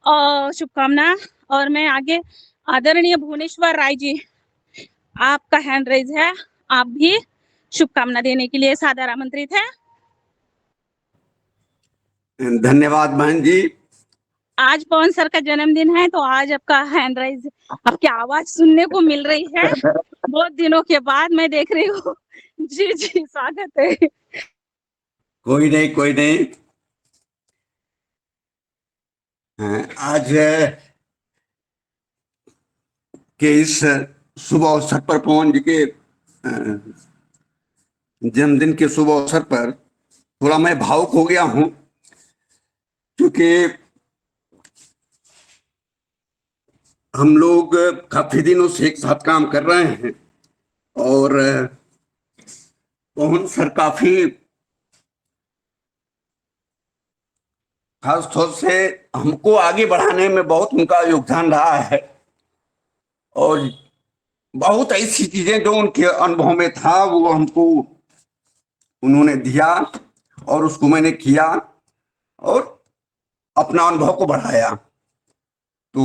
Speaker 4: और शुभकामना। और मैं आगे आदरणीय भुवनेश्वर राय जी, आपका हैंड रेज है, आप भी शुभकामना देने के लिए सादर आमंत्रित है।
Speaker 11: धन्यवाद बहन जी।
Speaker 4: आज पवन सर का जन्मदिन है तो आज आपका हैंड राइज, आपकी आवाज सुनने को मिल रही है बहुत दिनों के बाद मैं देख रही हूँ। जी जी, स्वागत है।
Speaker 11: कोई नहीं, कोई नहीं। आज के इस शुभ अवसर पर, पवन जी के जन्मदिन के शुभ अवसर पर थोड़ा मैं भावुक हो गया हूं, क्योंकि हम लोग काफी दिनों से एक साथ काम कर रहे हैं और पवन सर काफी खास तौर से हमको आगे बढ़ाने में बहुत उनका योगदान रहा है और बहुत ऐसी चीजें जो उनके अनुभव में था वो हमको उन्होंने दिया और उसको मैंने किया और अपना अनुभव को बढ़ाया। तो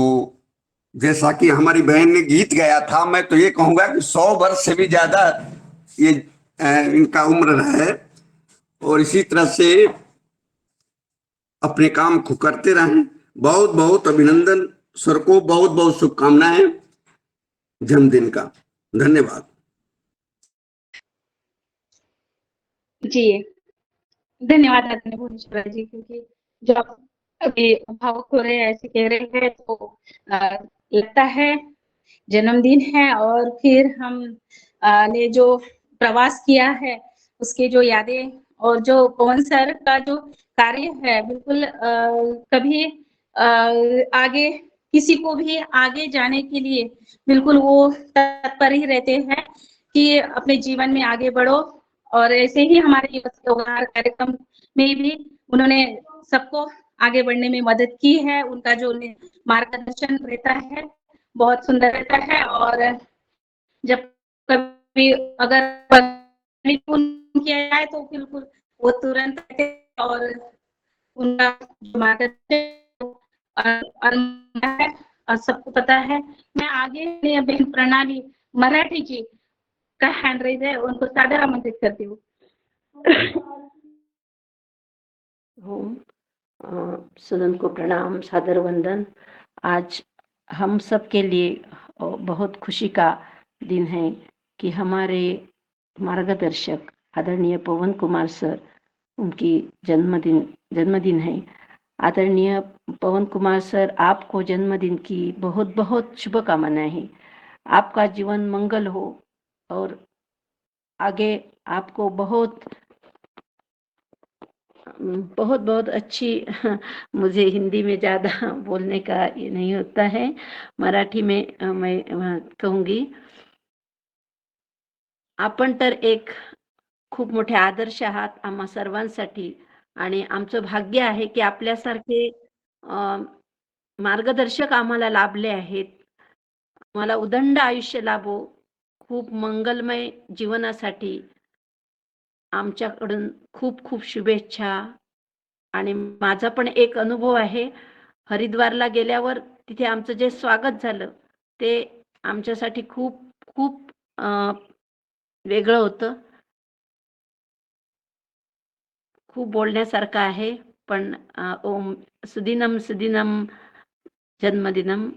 Speaker 11: जैसा कि हमारी बहन ने गीत गाया था, मैं तो ये कहूंगा कि 100 वर्ष से भी ज्यादा ये इनका उम्र है और इसी तरह से अपने काम को करते रहें। बहुत बहुत अभिनंदन सर को, बहुत बहुत शुभकामनाएं जन्मदिन का। धन्यवाद
Speaker 4: जी, धन्यवाद आदरणीय भुवनेश्वर जी, क्योंकि जब अभी भावुक हो रहे हैं, ऐसे कह रहे हैं तो लगता है जन्मदिन है और फिर हम ने जो प्रवास किया है उसके जो यादें और जो पवन सर का जो कार्य है, बिल्कुल कभी आगे किसी को भी आगे जाने के लिए बिल्कुल वो तत्पर ही रहते हैं कि अपने जीवन में आगे बढ़ो। और ऐसे ही हमारे योगदान कार्यक्रम में भी उन्होंने सबको आगे बढ़ने में मदद की है। उनका जो मार्गदर्शन रहता है बहुत सुंदर रहता है और जब कभी अगर किया जाए तो बिल्कुल वो तुरंत और उनका जो मार्गदर्शन है और सबको पता है। मैं आगे बहन प्रणाली मराठी जी का हैंड रेज है, उनको सादर आमंत्रित करती हूँ।
Speaker 12: सदन को प्रणाम, सादर वंदन। आज हम सब के लिए बहुत खुशी का दिन है कि हमारे मार्गदर्शक आदरणीय पवन कुमार सर, उनकी जन्मदिन है। आदरणीय पवन कुमार सर, आपको जन्मदिन की बहुत बहुत शुभकामनाएं हैं। आपका जीवन मंगल हो और आगे आपको बहुत बहुत अच्छी मुझे हिंदी में ज़्यादा बोलने का ये नहीं होता है, मराठी में मैं कहूँगी। आपण तर एक खूप मोठे आदर्श आहात आम्हा सर्वांसाठी आणि आमचं भाग्य आहे की आपल्यासारखे मार्गदर्शक आम्हाला लाभले आहेत। आम्हाला उदंड आयुष्य लाभो, खूप मंगलमय जीवनासाठी आमच्याकडून खूप खूप शुभेच्छा। आणि माझा पण एक अनुभव आहे, हरिद्वारला गेल्यावर तिथे आमचं जे स्वागत झालं ते आमच्यासाठी खूप खूप वेगळं होतं। खूप बोलण्यासारखं आहे, पण ओम सुदिनम सुदिनम जन्मदिनम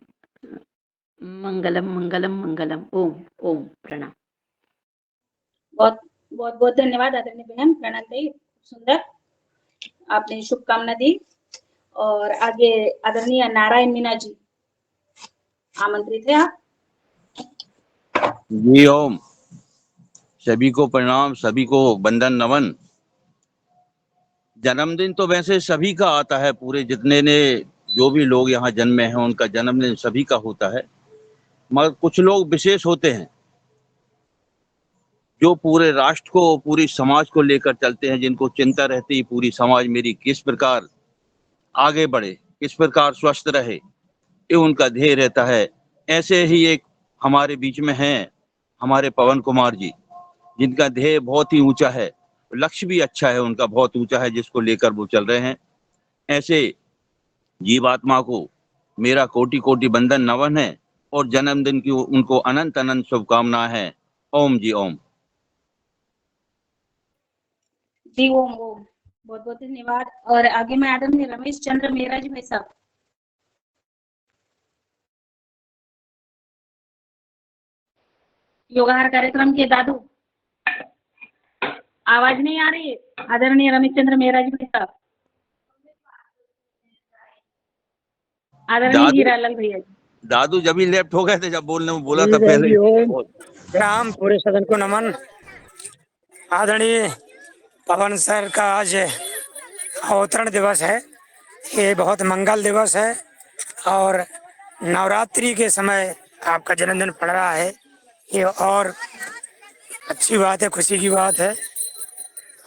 Speaker 12: मंगलम मंगलम मंगलम। ओम ओम प्रणाम।
Speaker 4: बहुत बहुत बहुत धन्यवाद आदरणीय बहन प्रणाली, सुंदर आपने शुभकामना दी। और आगे आदरणीय नारायण मीना जी आमंत्रित है आप।
Speaker 13: जी ओम, सभी को प्रणाम, सभी को वंदन नमन। जन्मदिन तो वैसे सभी का आता है, पूरे जितने ने जो भी लोग यहाँ जन्मे हैं उनका जन्मदिन सभी का होता है, मगर कुछ लोग विशेष होते हैं जो पूरे राष्ट्र को, पूरी समाज को लेकर चलते हैं, जिनको चिंता रहती है पूरी समाज मेरी किस प्रकार आगे बढ़े, किस प्रकार स्वस्थ रहे, ये उनका ध्येय रहता है। ऐसे ही एक हमारे बीच में हैं हमारे पवन कुमार जी, जिनका ध्येय बहुत ही ऊंचा है, लक्ष्य भी अच्छा है उनका, बहुत ऊंचा है, जिसको लेकर वो चल रहे हैं। ऐसे जीवात्मा को मेरा कोटि कोटि बंदन नमन है और जन्मदिन की उनको अनंत अनंत शुभकामनाएं हैं। ओम जी ओम।
Speaker 4: जी ओम ओम, बहुत बहुत धन्यवाद। और आगे मैं आदरणीय रमेश चंद्र मेहरा जी भाई साहब। योगाहार कार्यक्रम के दादू, आवाज नहीं आ रही है। आदरणीय रमेश चंद्र मेहरा जी भाई साहब, आदरणीय हीरालाल भैया जी।
Speaker 13: दादू जब ही लेफ्ट हो गए थे, जब बोलने में बोला था पहले।
Speaker 14: राम पूरे सदन को नमन। आदरणीय पवन सर का आज अवतरण दिवस है, ये बहुत मंगल दिवस है और नवरात्रि के समय आपका जन्मदिन पड़ रहा है, ये और अच्छी बात है, खुशी की बात है।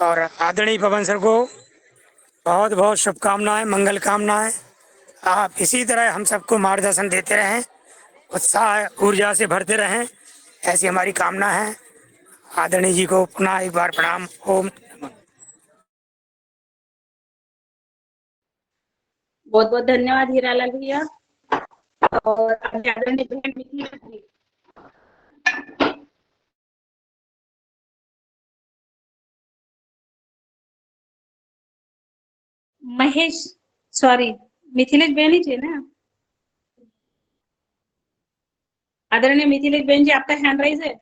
Speaker 14: और आदरणीय पवन सर को बहुत बहुत शुभकामनाएं, मंगल कामनाएं। आप इसी तरह हम सबको मार्गदर्शन देते रहें, उत्साह ऊर्जा से भरते रहें, ऐसी हमारी कामना है। आदरणीय जी को पुनः एक बार प्रणाम। ओम।
Speaker 4: बहुत बहुत धन्यवाद हीरालाल भैया। और आदरणीय बहन मिथिला जी। महेश, सॉरी, मिथिलेश बहन ही है ना। आदरणीय मिथिलेश बहन जी, आपका हैंड राइज है।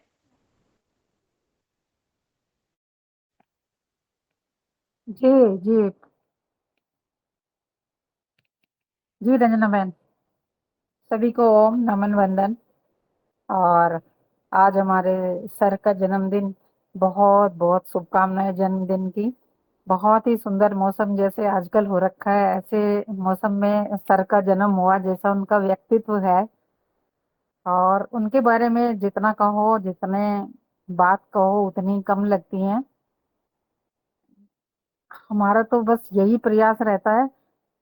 Speaker 15: जी जी जी रंजना बहन, सभी को ओम नमन वंदन। और आज हमारे सर का जन्मदिन, बहुत बहुत शुभकामनाएं जन्मदिन की। बहुत ही सुंदर मौसम जैसे आजकल हो रखा है, ऐसे मौसम में सर का जन्म हुआ, जैसा उनका व्यक्तित्व है और उनके बारे में जितना कहो, जितने बात कहो उतनी कम लगती है। हमारा तो बस यही प्रयास रहता है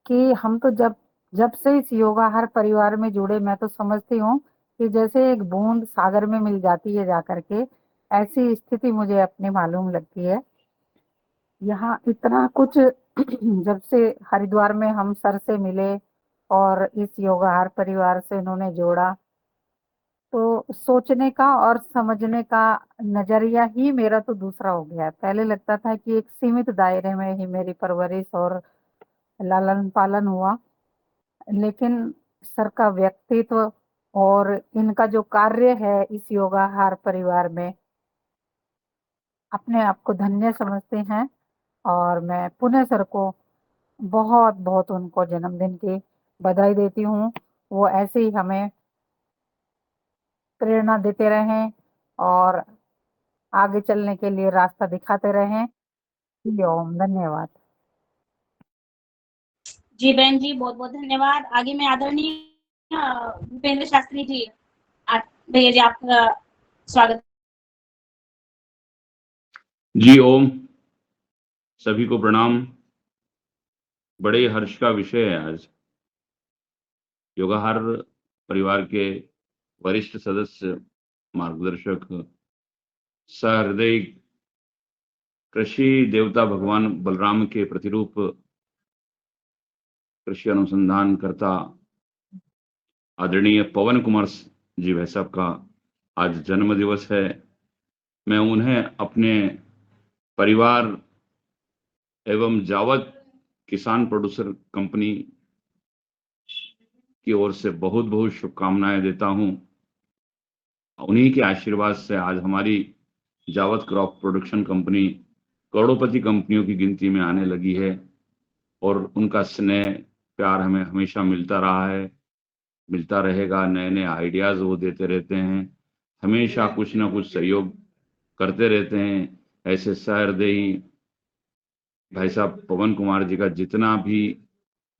Speaker 15: कि हम तो जब जब से इस योगाहार परिवार में जुड़े, मैं तो समझती हूँ कि जैसे एक बूंद सागर में मिल जाती है जाकर के, ऐसी स्थिति मुझे अपनी मालूम लगती है। यहाँ इतना कुछ जब से हरिद्वार में हम सर से मिले और इस योगाहार परिवार से उन्होंने जोड़ा, तो सोचने का और समझने का नजरिया ही मेरा तो दूसरा हो गया है। पहले लगता था कि एक सीमित दायरे में ही मेरी परवरिश और लालन पालन हुआ, लेकिन सर का व्यक्तित्व और इनका जो कार्य है इस योगाहार परिवार में, अपने आप को धन्य समझते हैं। और मैं पुनः सर को बहुत बहुत उनको जन्मदिन की बधाई देती हूँ। वो ऐसे ही हमें प्रेरणा देते रहें और आगे चलने के लिए रास्ता दिखाते रहें। ओम, धन्यवाद।
Speaker 4: जी बहन जी, बहुत बहुत धन्यवाद। आगे में आदरणीय भूपेंद्र शास्त्री जी, भैया जी आपका स्वागत।
Speaker 16: जी ओम, सभी को प्रणाम। बड़े हर्ष का विषय है आज। योगाहार परिवार के वरिष्ठ सदस्य, मार्गदर्शक, सहृदय, कृषि देवता भगवान बलराम के प्रतिरूप, कृषि अनुसंधान करता आदरणीय पवन कुमार जी भाई साहब का आज जन्म दिवस है। मैं उन्हें अपने परिवार एवं जावत किसान प्रोड्यूसर कंपनी की ओर से बहुत बहुत शुभकामनाएं देता हूं। उन्हीं के आशीर्वाद से आज हमारी जावत क्रॉप प्रोडक्शन कंपनी करोड़पति कंपनियों की गिनती में आने लगी है और उनका स्नेह प्यार हमें हमेशा मिलता रहा है, मिलता रहेगा। नए नए आइडियाज वो देते रहते हैं, हमेशा कुछ ना कुछ सहयोग करते रहते हैं। ऐसे सहृदयी भाई साहब पवन कुमार जी का जितना भी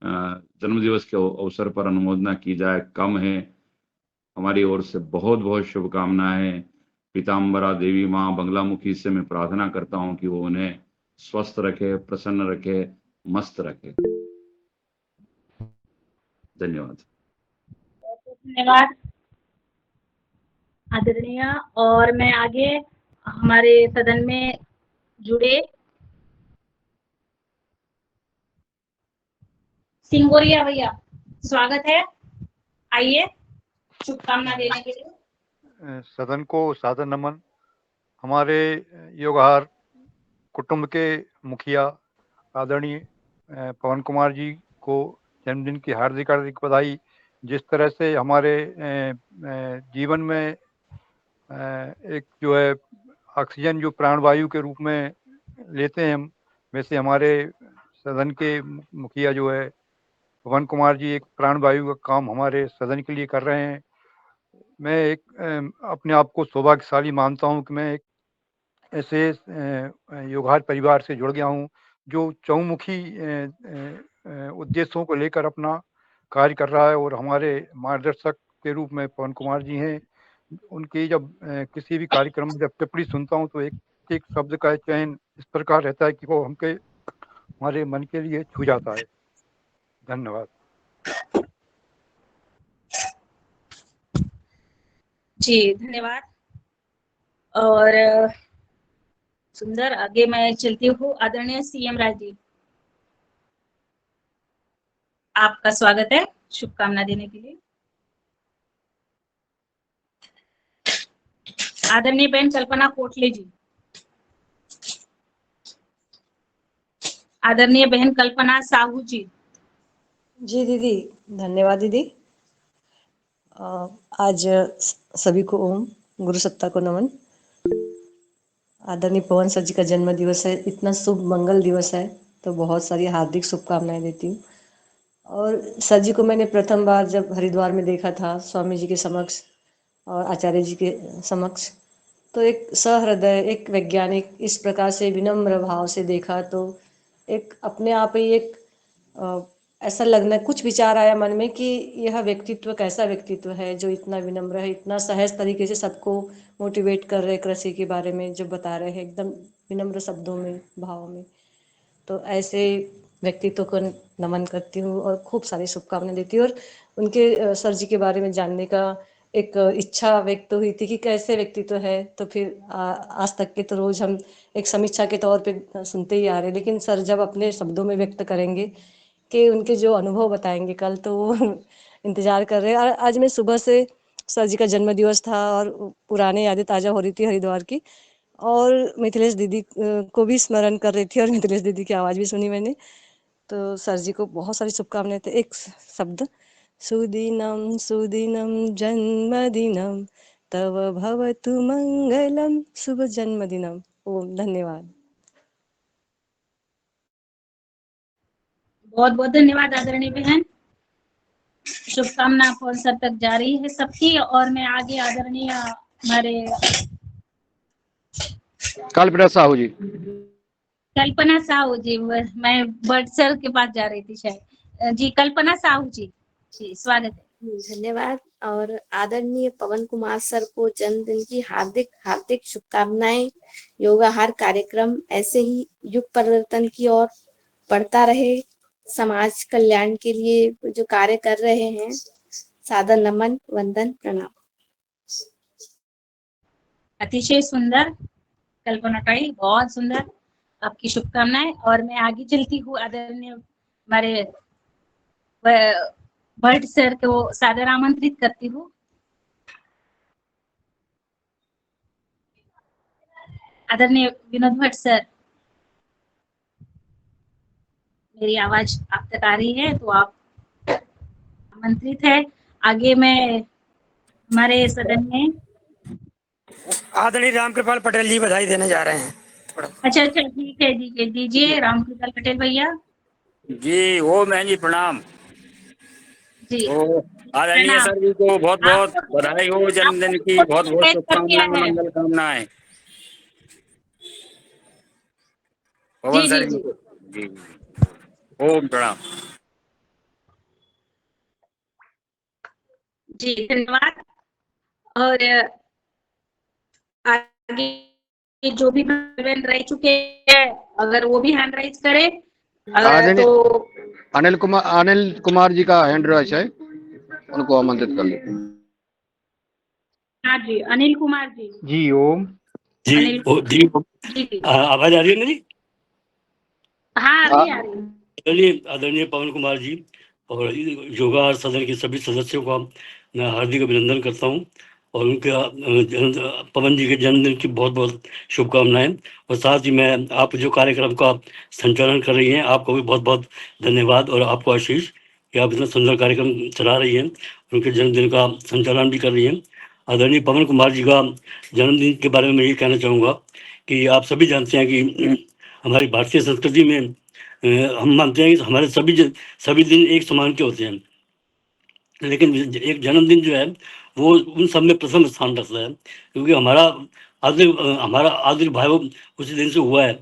Speaker 16: जन्मदिवस के अवसर पर अनुमोदना की जाए कम है। हमारी ओर से बहुत बहुत शुभकामनाएं। पीताम्बरा देवी माँ बंगलामुखी से मैं प्रार्थना करता हूं कि वो उन्हें स्वस्थ रखे, प्रसन्न रखे, मस्त रखे। धन्यवाद।
Speaker 4: धन्यवाद आदरणीय। और मैं आगे हमारे सदन में जुड़े सिंगोरिया भैया, स्वागत है, आइए शुभकामना देने के लिए।
Speaker 17: सदन को सादर नमन। हमारे योगहार कुटुंब के मुखिया आदरणीय पवन कुमार जी को जन्मदिन की हार्दिक हार्दिक बधाई। जिस तरह से हमारे जीवन में एक जो है ऑक्सीजन जो प्राणवायु के रूप में लेते हैं हम, वैसे हमारे सदन के मुखिया जो है पवन कुमार जी एक प्राणवायु का काम हमारे सदन के लिए कर रहे हैं। मैं एक अपने आप को सौभाग्यशाली मानता हूं कि मैं एक ऐसे योगहार परिवार से जुड़ गया हूं जो चहुमुखी उद्देश्यों को लेकर अपना कार्य कर रहा है। और हमारे मार्गदर्शक के रूप में पवन कुमार जी हैं। उनकी जब किसी भी कार्यक्रम में जब टिप्पणी सुनता हूं तो एक एक शब्द का चयन इस प्रकार रहता है कि वो हमारे मन के लिए छू जाता है। धन्यवाद।
Speaker 4: जी धन्यवाद। और सुंदर, आगे मैं चलती हूँ। आदरणीय सीएम राजीव, आपका स्वागत है शुभकामना देने के लिए। आदरणीय बहन कल्पना कोटले जी, आदरणीय बहन कल्पना साहू जी।
Speaker 18: जी दीदी, धन्यवाद दीदी। आज सभी को ओम गुरु सत्ता को नमन। आदरणीय पवन सर जी का जन्म दिवस है, इतना शुभ मंगल दिवस है, तो बहुत सारी हार्दिक शुभकामनाएं देती हूँ। और सर जी को मैंने प्रथम बार जब हरिद्वार में देखा था स्वामी जी के समक्ष और आचार्य जी के समक्ष, तो एक सहृदय, एक वैज्ञानिक इस प्रकार से विनम्र भाव से देखा तो एक अपने आप ही एक ऐसा लगना, कुछ विचार आया मन में कि यह व्यक्तित्व कैसा व्यक्तित्व है जो इतना विनम्र है, इतना सहज तरीके से सबको मोटिवेट कर रहे, कृषि के बारे में जो बता रहे हैं एकदम विनम्र शब्दों में, भाव में। तो ऐसे व्यक्तित्व को नमन करती हूँ और खूब सारी शुभकामनाएं देती हूँ। और उनके सर जी के बारे में जानने का एक इच्छा व्यक्त हुई थी कि कैसे व्यक्तित्व है, तो फिर आज तक के तो रोज हम एक समीक्षा के तौर पे सुनते ही आ रहे, लेकिन सर जब अपने शब्दों में व्यक्त करेंगे कि उनके जो अनुभव बताएंगे कल, तो वो इंतजार कर रहे हैं। आज मैं सुबह से सर जी का जन्म दिवस था और पुराने यादें ताज़ा हो रही थी हरिद्वार की, और मिथिलेश दीदी को भी स्मरण कर रही थी और मिथिलेश दीदी की आवाज़ भी सुनी मैंने। तो सर जी को बहुत सारी शुभकामनाएं थे। एक शब्द, सुदिनम सुदिनम जन्मदिनम तव भवतु मंगलम, शुभ जन्मदिनम। ओम। धन्यवाद।
Speaker 4: बहुत बहुत धन्यवाद आदरणीय बहन। शुभकामना पवन सर तक जा रही है सबकी। और मैं आगे आदरणीय हमारे
Speaker 6: कल्पना साहू जी।
Speaker 4: कल्पना साहू जी, मैं बट सर के पास जा रही थी शायद। जी कल्पना साहू जी, जी स्वागत है।
Speaker 19: धन्यवाद। और आदरणीय पवन कुमार सर को जन्मदिन की हार्दिक हार्दिक शुभकामनाएं। योगाहार कार्यक्रम ऐसे ही युग परिवर्तन की ओर बढ़ता रहे, समाज कल्याण के लिए जो कार्य कर रहे हैं, सादर नमन, वंदन, प्रणाम।
Speaker 4: अतिशय सुंदर कल्पना ताई, बहुत सुंदर आपकी शुभकामनाएं। और मैं आगे चलती हूँ। आदरणीय हमारे भट्ट सर को सादर आमंत्रित करती हूँ। आदरणीय विनोद भट्ट सर, मेरी आवाज आप तक आ रही है तो आप आमंत्रित है। आगे मैं हमारे सदन में
Speaker 14: आदरणीय रामकृपाल पटेल जी बधाई देने जा रहे हैं।
Speaker 4: अच्छा ठीक है, दीजिए रामकृपाल पटेल भैया
Speaker 14: जी। ओम बहन जी प्रणाम।
Speaker 4: जी।
Speaker 14: तो आदरणीय सर जी को बहुत बहुत बधाई हो जन्मदिन की, बहुत बहुत शुभकामनाएं, मंगल कामनाएं पवन सर जी को। जी ओम प्रणाम।
Speaker 4: जी धन्यवाद। और आगे जो भी बहन रह चुके हैं अगर वो भी हैंड राइज करे
Speaker 6: आदरणीय
Speaker 4: तो
Speaker 6: अनिल कुमार जी का हैंड राइज है, उनको आमंत्रित कर लेते हैं।
Speaker 4: हाँ जी अनिल कुमार जी।
Speaker 17: जी ओम।
Speaker 20: जी
Speaker 4: अनिल
Speaker 20: जी
Speaker 4: जी
Speaker 20: आवाज आ रही है मेरी?
Speaker 4: हाँ अभी आ रही है।
Speaker 20: आदरणीय आदरणीय पवन कुमार जी और योगा सदन के सभी सदस्यों का मैं हार्दिक अभिनंदन करता हूं और उनके पवन जी के जन्मदिन की बहुत बहुत शुभकामनाएं। और साथ ही मैं आप जो कार्यक्रम का संचालन कर रही हैं आपको भी बहुत बहुत धन्यवाद और आपको आशीष कि आप इतना सुंदर कार्यक्रम चला रही हैं, उनके जन्मदिन का संचालन भी कर रही हैं। आदरणीय पवन कुमार जी का जन्मदिन के बारे में मैं ये कहना चाहूँगा कि आप सभी जानते हैं कि हमारी भारतीय संस्कृति में हम मानते हैं कि हमारे सभी दिन एक समान के होते हैं, लेकिन एक जन्मदिन जो है वो उन सब में प्रथम स्थान रखता है क्योंकि हमारा आविर्भाव उसी दिन से हुआ है,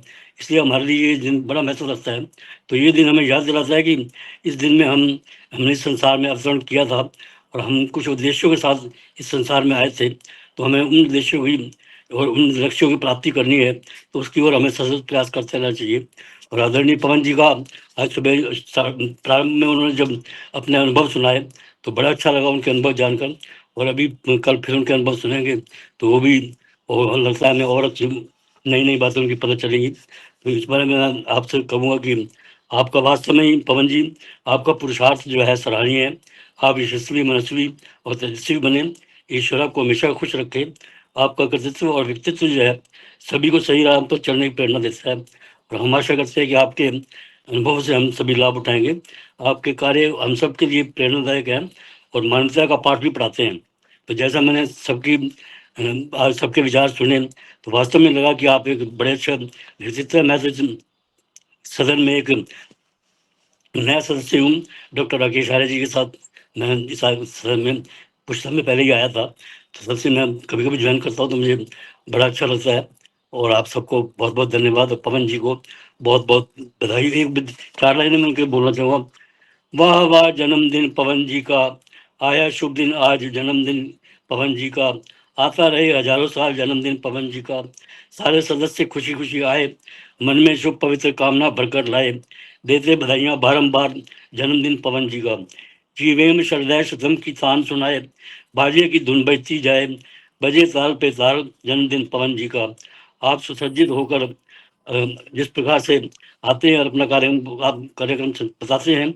Speaker 20: इसलिए हमारे लिए ये दिन बड़ा महत्व रखता है। तो ये दिन हमें याद दिलाता है कि इस दिन में हमने इस संसार में अवतरण किया था और हम कुछ उद्देश्यों के साथ इस संसार में आए थे, तो हमें उन उद्देश्यों की और उन लक्ष्यों की प्राप्ति करनी है, तो उसकी ओर हमें सतत प्रयास करते रहना चाहिए। और आदरणीय पवन जी का आज सुबह प्रारंभ में उन्होंने जब अपने अनुभव सुनाए तो बड़ा अच्छा लगा उनके अनुभव जानकर, और अभी कल फिर उनके अनुभव सुनेंगे तो वो भी और लगता है हमें और अच्छी नई नई बातें उनकी पता चलेंगी। तो इस बारे में मैं आपसे कहूँगा कि आपका वास्तव में ही पवन जी आपका पुरुषार्थ जो है सराहनीय है। आप यशस्वी मनस्वी और तेजस्वी बने, ईश्वर आपको हमेशा खुश रखे। आपका कृतित्व और व्यक्तित्व जो है सभी को सही राह पर चलने की प्रेरणा देता है और हम आशा करते हैं कि आपके अनुभव से हम सभी लाभ उठाएंगे। आपके कार्य हम सब के लिए प्रेरणादायक है और मानवता का पाठ भी पढ़ाते हैं। तो जैसा मैंने आज सबके विचार सुने तो वास्तव में लगा कि आप एक बड़े अच्छा व्यक्तित्व है। मैं तो सदन में एक नया सदस्य हूँ, डॉक्टर राकेश आर्य जी के साथ मैं इस सदन में कुछ समय पहले ही आया था, तो सबसे मैं कभी कभी ज्वाइन करता हूँ तो मुझे बड़ा अच्छा लगता है। और आप सबको बहुत बहुत धन्यवाद और पवन जी को बहुत बहुत बधाई। एक 4 लाइनें मैं उनके बोलना चाहूँगा। वाह वाह जन्मदिन पवन जी का, आया शुभ दिन आज जन्मदिन पवन जी का, आता रहे हजारों साल जन्मदिन पवन जी का, सारे सदस्य खुशी खुशी आए, मन में शुभ पवित्र कामना भरकर लाए, देते बधाइयाँ बारंबार जन्मदिन पवन जी का। जीवेम शरदय शतम की तान सुनाए, बाजे की धुन बजती जाए, बजे ताल पे ताल जन्मदिन पवन जी का। आप सुसज्जित होकर जिस प्रकार से आते हैं और अपना कार्यक्रम बताते हैं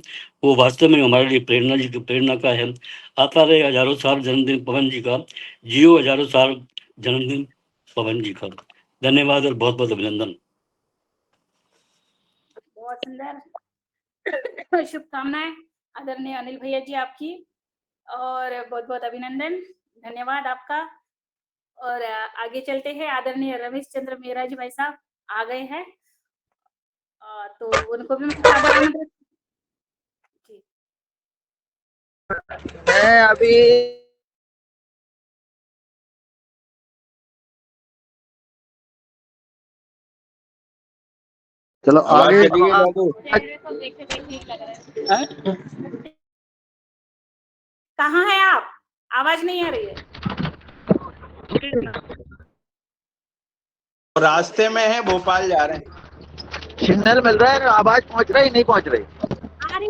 Speaker 20: वो वास्तव में हमारे लिए प्रेरणा का है। आता रहे हजारों साल जन्मदिन पवन जी का, जियो हजारों साल जन्मदिन पवन जी का। धन्यवाद और बहुत बहुत अभिनंदन।
Speaker 4: बहुत सुंदर शुभकामनाएं आदरणीय अनिल भैया जी आपकी, और बहुत बहुत अभिनंदन, धन्यवाद आपका। और आगे चलते हैं। आदरणीय रमेश चंद्र मेहरा जी भाई साहब आ गए हैं, तो उनको भी मैं सादर आमंत्रित।
Speaker 21: मैं अभी
Speaker 6: चलो आगे
Speaker 4: कहाँ है आप? आवाज नहीं आ रही है।
Speaker 3: रास्ते में है, भोपाल जा रहे हैं।
Speaker 21: सिग्नल मिल रहा है, आवाज पहुंच रही नहीं पहुंच रही?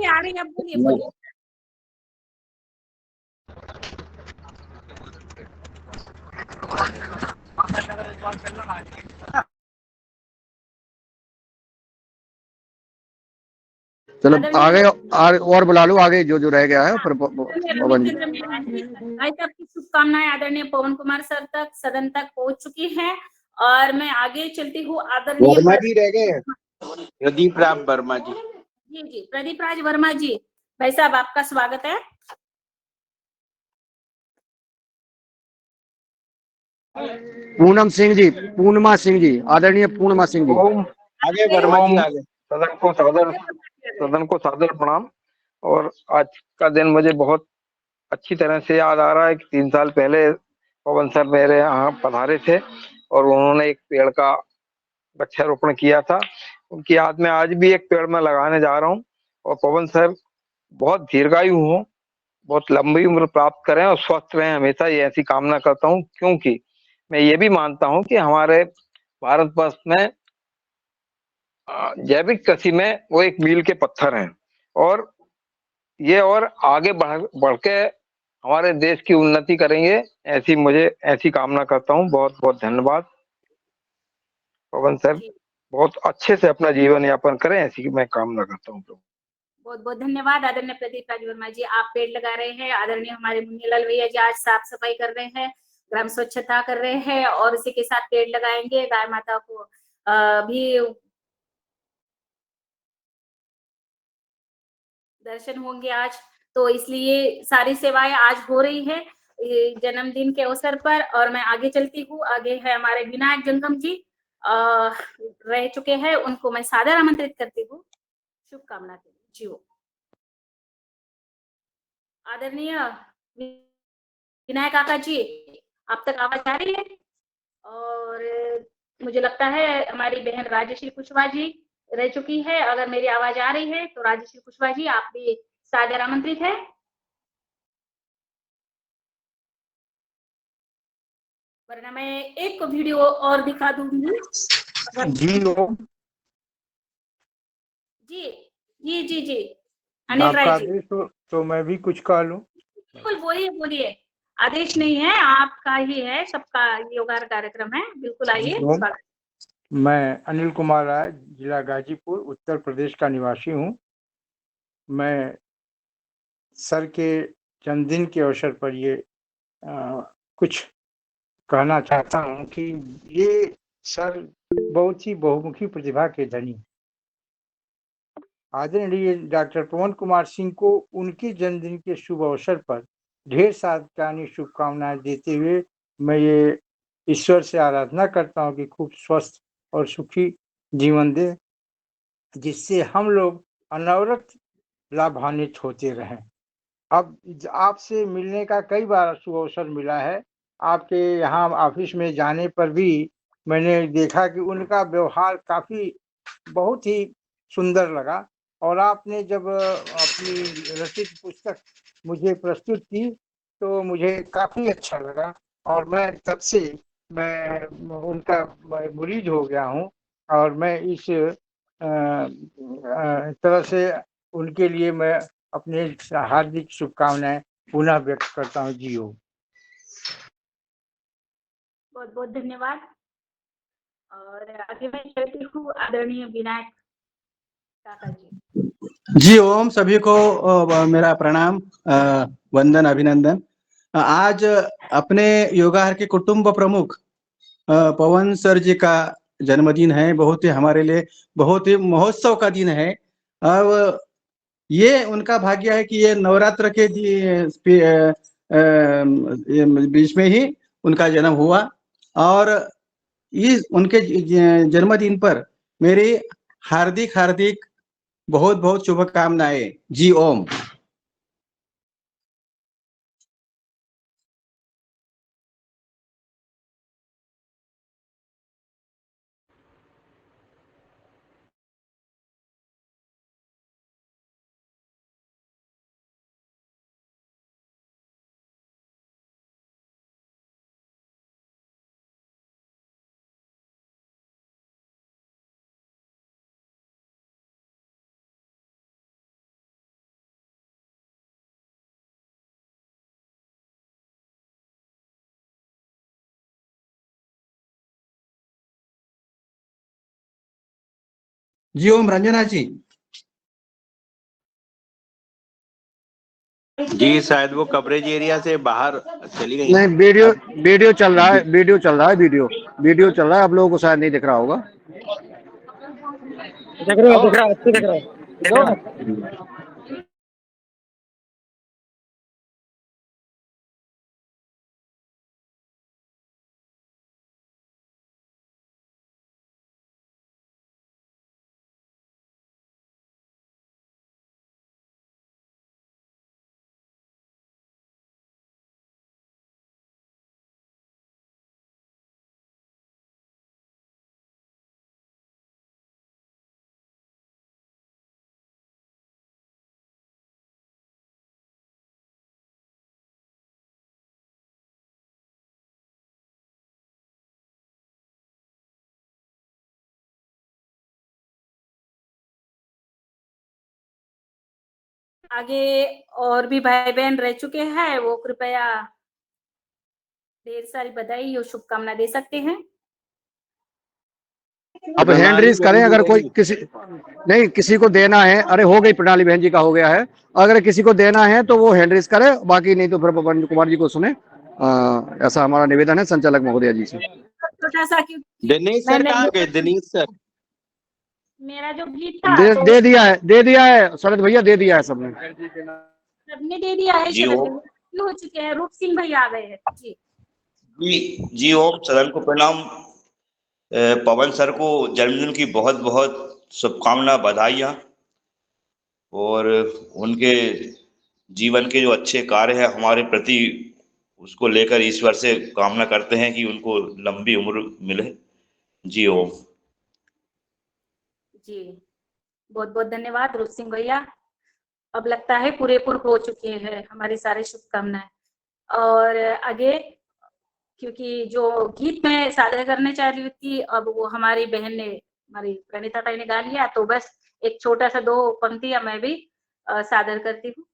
Speaker 4: आ रही अब बोलिए बोलिए।
Speaker 6: चलो आगे और बुला लो आगे जो रह गया है। पवन जी
Speaker 4: भाई साहब की शुभकामनाएं आदरणीय पवन कुमार सर तक सदन तक पहुंच चुकी हैं, और मैं आगे चलती हूँ। आदरणीय
Speaker 3: वर्मा जी रह गए हैं, प्रदीप राम वर्मा जी।
Speaker 4: जी प्रदीप राज वर्मा जी भाई साहब आपका स्वागत है।
Speaker 6: पूनम सिंह जी, पूर्णिमा सिंह जी, आदरणीय पूर्णिमा सिंह जी।
Speaker 3: आगे वर्मा जी आगे।
Speaker 17: सदन को सादर प्रणाम। और आज का दिन मुझे बहुत अच्छी तरह से याद आ रहा है कि 3 साल पहले पवन सर मेरे यहाँ पधारे थे और उन्होंने एक पेड़ का वृक्षारोपण किया था। उनकी याद में आज भी एक पेड़ मैं लगाने जा रहा हूँ। और पवन सर बहुत दीर्घायु हो, बहुत लंबी उम्र प्राप्त करें और स्वस्थ रहें, हमेशा ये ऐसी कामना करता हूँ, क्योंकि मैं ये भी मानता हूँ कि हमारे भारतवर्ष में जैविक कृषि में वो एक मील के पत्थर हैं और ये और आगे बढ़ के हमारे देश की उन्नति करेंगे, ऐसी कामना करता हूँ। बहुत बहुत धन्यवाद पवन सर, बहुत अच्छे से अपना जीवन यापन करें, ऐसी मैं कामना करता हूँ।
Speaker 4: बहुत बहुत धन्यवाद आदरणीय प्रदीप राज वर्मा जी, आप पेड़ लगा रहे हैं। आदरणीय हमारे मुन्नीलाल भैया जी आज साफ सफाई कर रहे हैं, ग्राम स्वच्छता कर रहे हैं और इसी के साथ पेड़ लगाएंगे। गाय माता को भी दर्शन होंगे आज, तो इसलिए सारी सेवाएं आज हो रही है जन्मदिन के अवसर पर। और मैं आगे चलती हूँ, आगे है हमारे विनायक जंगम जी रह चुके हैं, उनको मैं सादर आमंत्रित करती हूँ शुभकामना के लिए। जी आदरणीय विनायक काका जी, आप तक आवाज आ रही है? और मुझे लगता है हमारी बहन राजश्री कुशवाहा जी रह चुकी है। अगर मेरी आवाज आ रही है तो राजश्री कुशवाहा जी आप भी सादर आमंत्रित है। वरना मैं एक वीडियो और दिखा दूंगी।
Speaker 17: जी
Speaker 4: जी जी जी अनिल राय
Speaker 17: आपका
Speaker 4: जी,
Speaker 17: आदेश हो तो मैं भी कुछ कह लूं।
Speaker 4: बिल्कुल बोलिए बोलिए। आदेश नहीं है, आपका ही है, सबका योगा कार्यक्रम है, बिल्कुल आइए। स्वागत।
Speaker 17: मैं अनिल कुमार राय, जिला गाजीपुर, उत्तर प्रदेश का निवासी हूँ। मैं सर के जन्मदिन के अवसर पर ये कुछ कहना चाहता हूँ कि ये सर बहुत ही बहुमुखी प्रतिभा के धनी। आदरणीय डॉक्टर पवन कुमार सिंह को उनके जन्मदिन के शुभ अवसर पर ढेर सारी शुभकामनाएं देते हुए मैं ये ईश्वर से आराधना करता हूँ कि खूब स्वस्थ और सुखी जीवन दे, जिससे हम लोग अनवरत लाभान्वित होते रहें। अब आपसे मिलने का कई बार शुभ अवसर मिला है। आपके यहाँ ऑफिस में जाने पर भी मैंने देखा कि उनका व्यवहार काफ़ी बहुत ही सुंदर लगा और आपने जब अपनी रचित पुस्तक मुझे प्रस्तुत की तो मुझे काफ़ी अच्छा लगा और मैं तब से मैं उनका मुरीद हो गया हूँ और मैं इस तरह से उनके लिए मैं अपने हार्दिक शुभकामनाएं पुनः व्यक्त करता हूँ। जी हो।
Speaker 4: बहुत बहुत धन्यवाद। और आगे मैं चलती हूँ आदरणीय विनायक काका जी।
Speaker 1: जी ओम, सभी को मेरा प्रणाम, वंदन, अभिनंदन। आज अपने योगाहार के कुटुंब प्रमुख पवन सर जी का जन्मदिन है। बहुत ही हमारे लिए बहुत ही महोत्सव का दिन है। अब ये उनका भाग्य है कि ये नवरात्र के बीच में ही उनका जन्म हुआ और इस उनके जन्मदिन पर मेरी हार्दिक हार्दिक बहुत बहुत शुभकामनाएं। जी ओम। जी ओम, रंजना जी।
Speaker 3: जी शायद वो कवरेज एरिया से बाहर चली गई
Speaker 6: नहीं,
Speaker 3: हैं।
Speaker 6: वीडियो चल रहा है, वीडियो चल रहा है, वीडियो चल रहा है। आप लोगों को शायद नहीं दिख रहा होगा।
Speaker 14: देख रहे हो, दिख रहा है, अच्छी दिख रहा है, दिख रहा है।
Speaker 4: आगे और भी भाई बहन रह चुके हैं, वो कृपया ढेर सारी बधाई और शुभकामना दे सकते हैं।
Speaker 6: अब हैंड रेज करें, अगर कोई किसी को देना है। अरे हो गई, प्रणाली बहन जी का हो गया है। अगर किसी को देना है तो वो हैंड रेज करे, बाकी नहीं तो फिर पवन कुमार जी को सुने। ऐसा हमारा निवेदन है संचालक महोदया जी से।
Speaker 4: छोटा सा क्योंकि
Speaker 3: दिनेश सर कहाँ गए? दिनेश सर
Speaker 4: मेरा जो गीत था
Speaker 6: दे दिया है शरद भैया, दे दिया है सबने।
Speaker 4: सबने दे दिया है।
Speaker 21: जी ओम।
Speaker 4: हो चुके हैं। रूप सिंह भैया आ गए हैं जी।
Speaker 21: जी ओम, सदन को प्रणाम। पवन सर को जन्मदिन की बहुत बहुत शुभकामना, बधाइयाँ। और उनके जीवन के जो अच्छे कार्य है हमारे प्रति, उसको लेकर ईश्वर से कामना करते हैं कि उनको लंबी उम्र मिले। जी ओम।
Speaker 4: जी बहुत बहुत धन्यवाद रूप सिंह भैया। अब लगता है पूरेपूर हो चुके हैं हमारी सारी शुभकामनाएं। और आगे क्योंकि जो गीत मैं सादर करने चाह रही थी, अब वो हमारी बहन ने, हमारी प्रणीता ताई ने गा लिया, तो बस एक छोटा सा 2 पंक्तियां मैं भी सादर करती हूँ।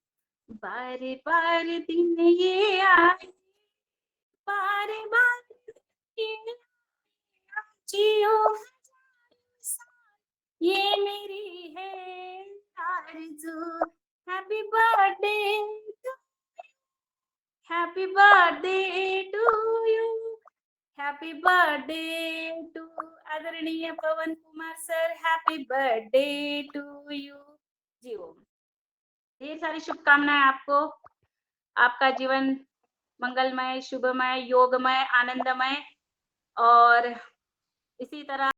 Speaker 4: बारे बार दिन ये आए, बारे बार ये जियो, ये मेरी है आरज़ू। Happy birthday to, happy birthday to you, happy birthday to आदरणीय Pawan Kumar sir, happy birthday to you. जी ओम। ढेर सारी शुभकामनाएं आपको। आपका जीवन मंगलमय, शुभमय, योगमय, आनंदमय और इसी तरह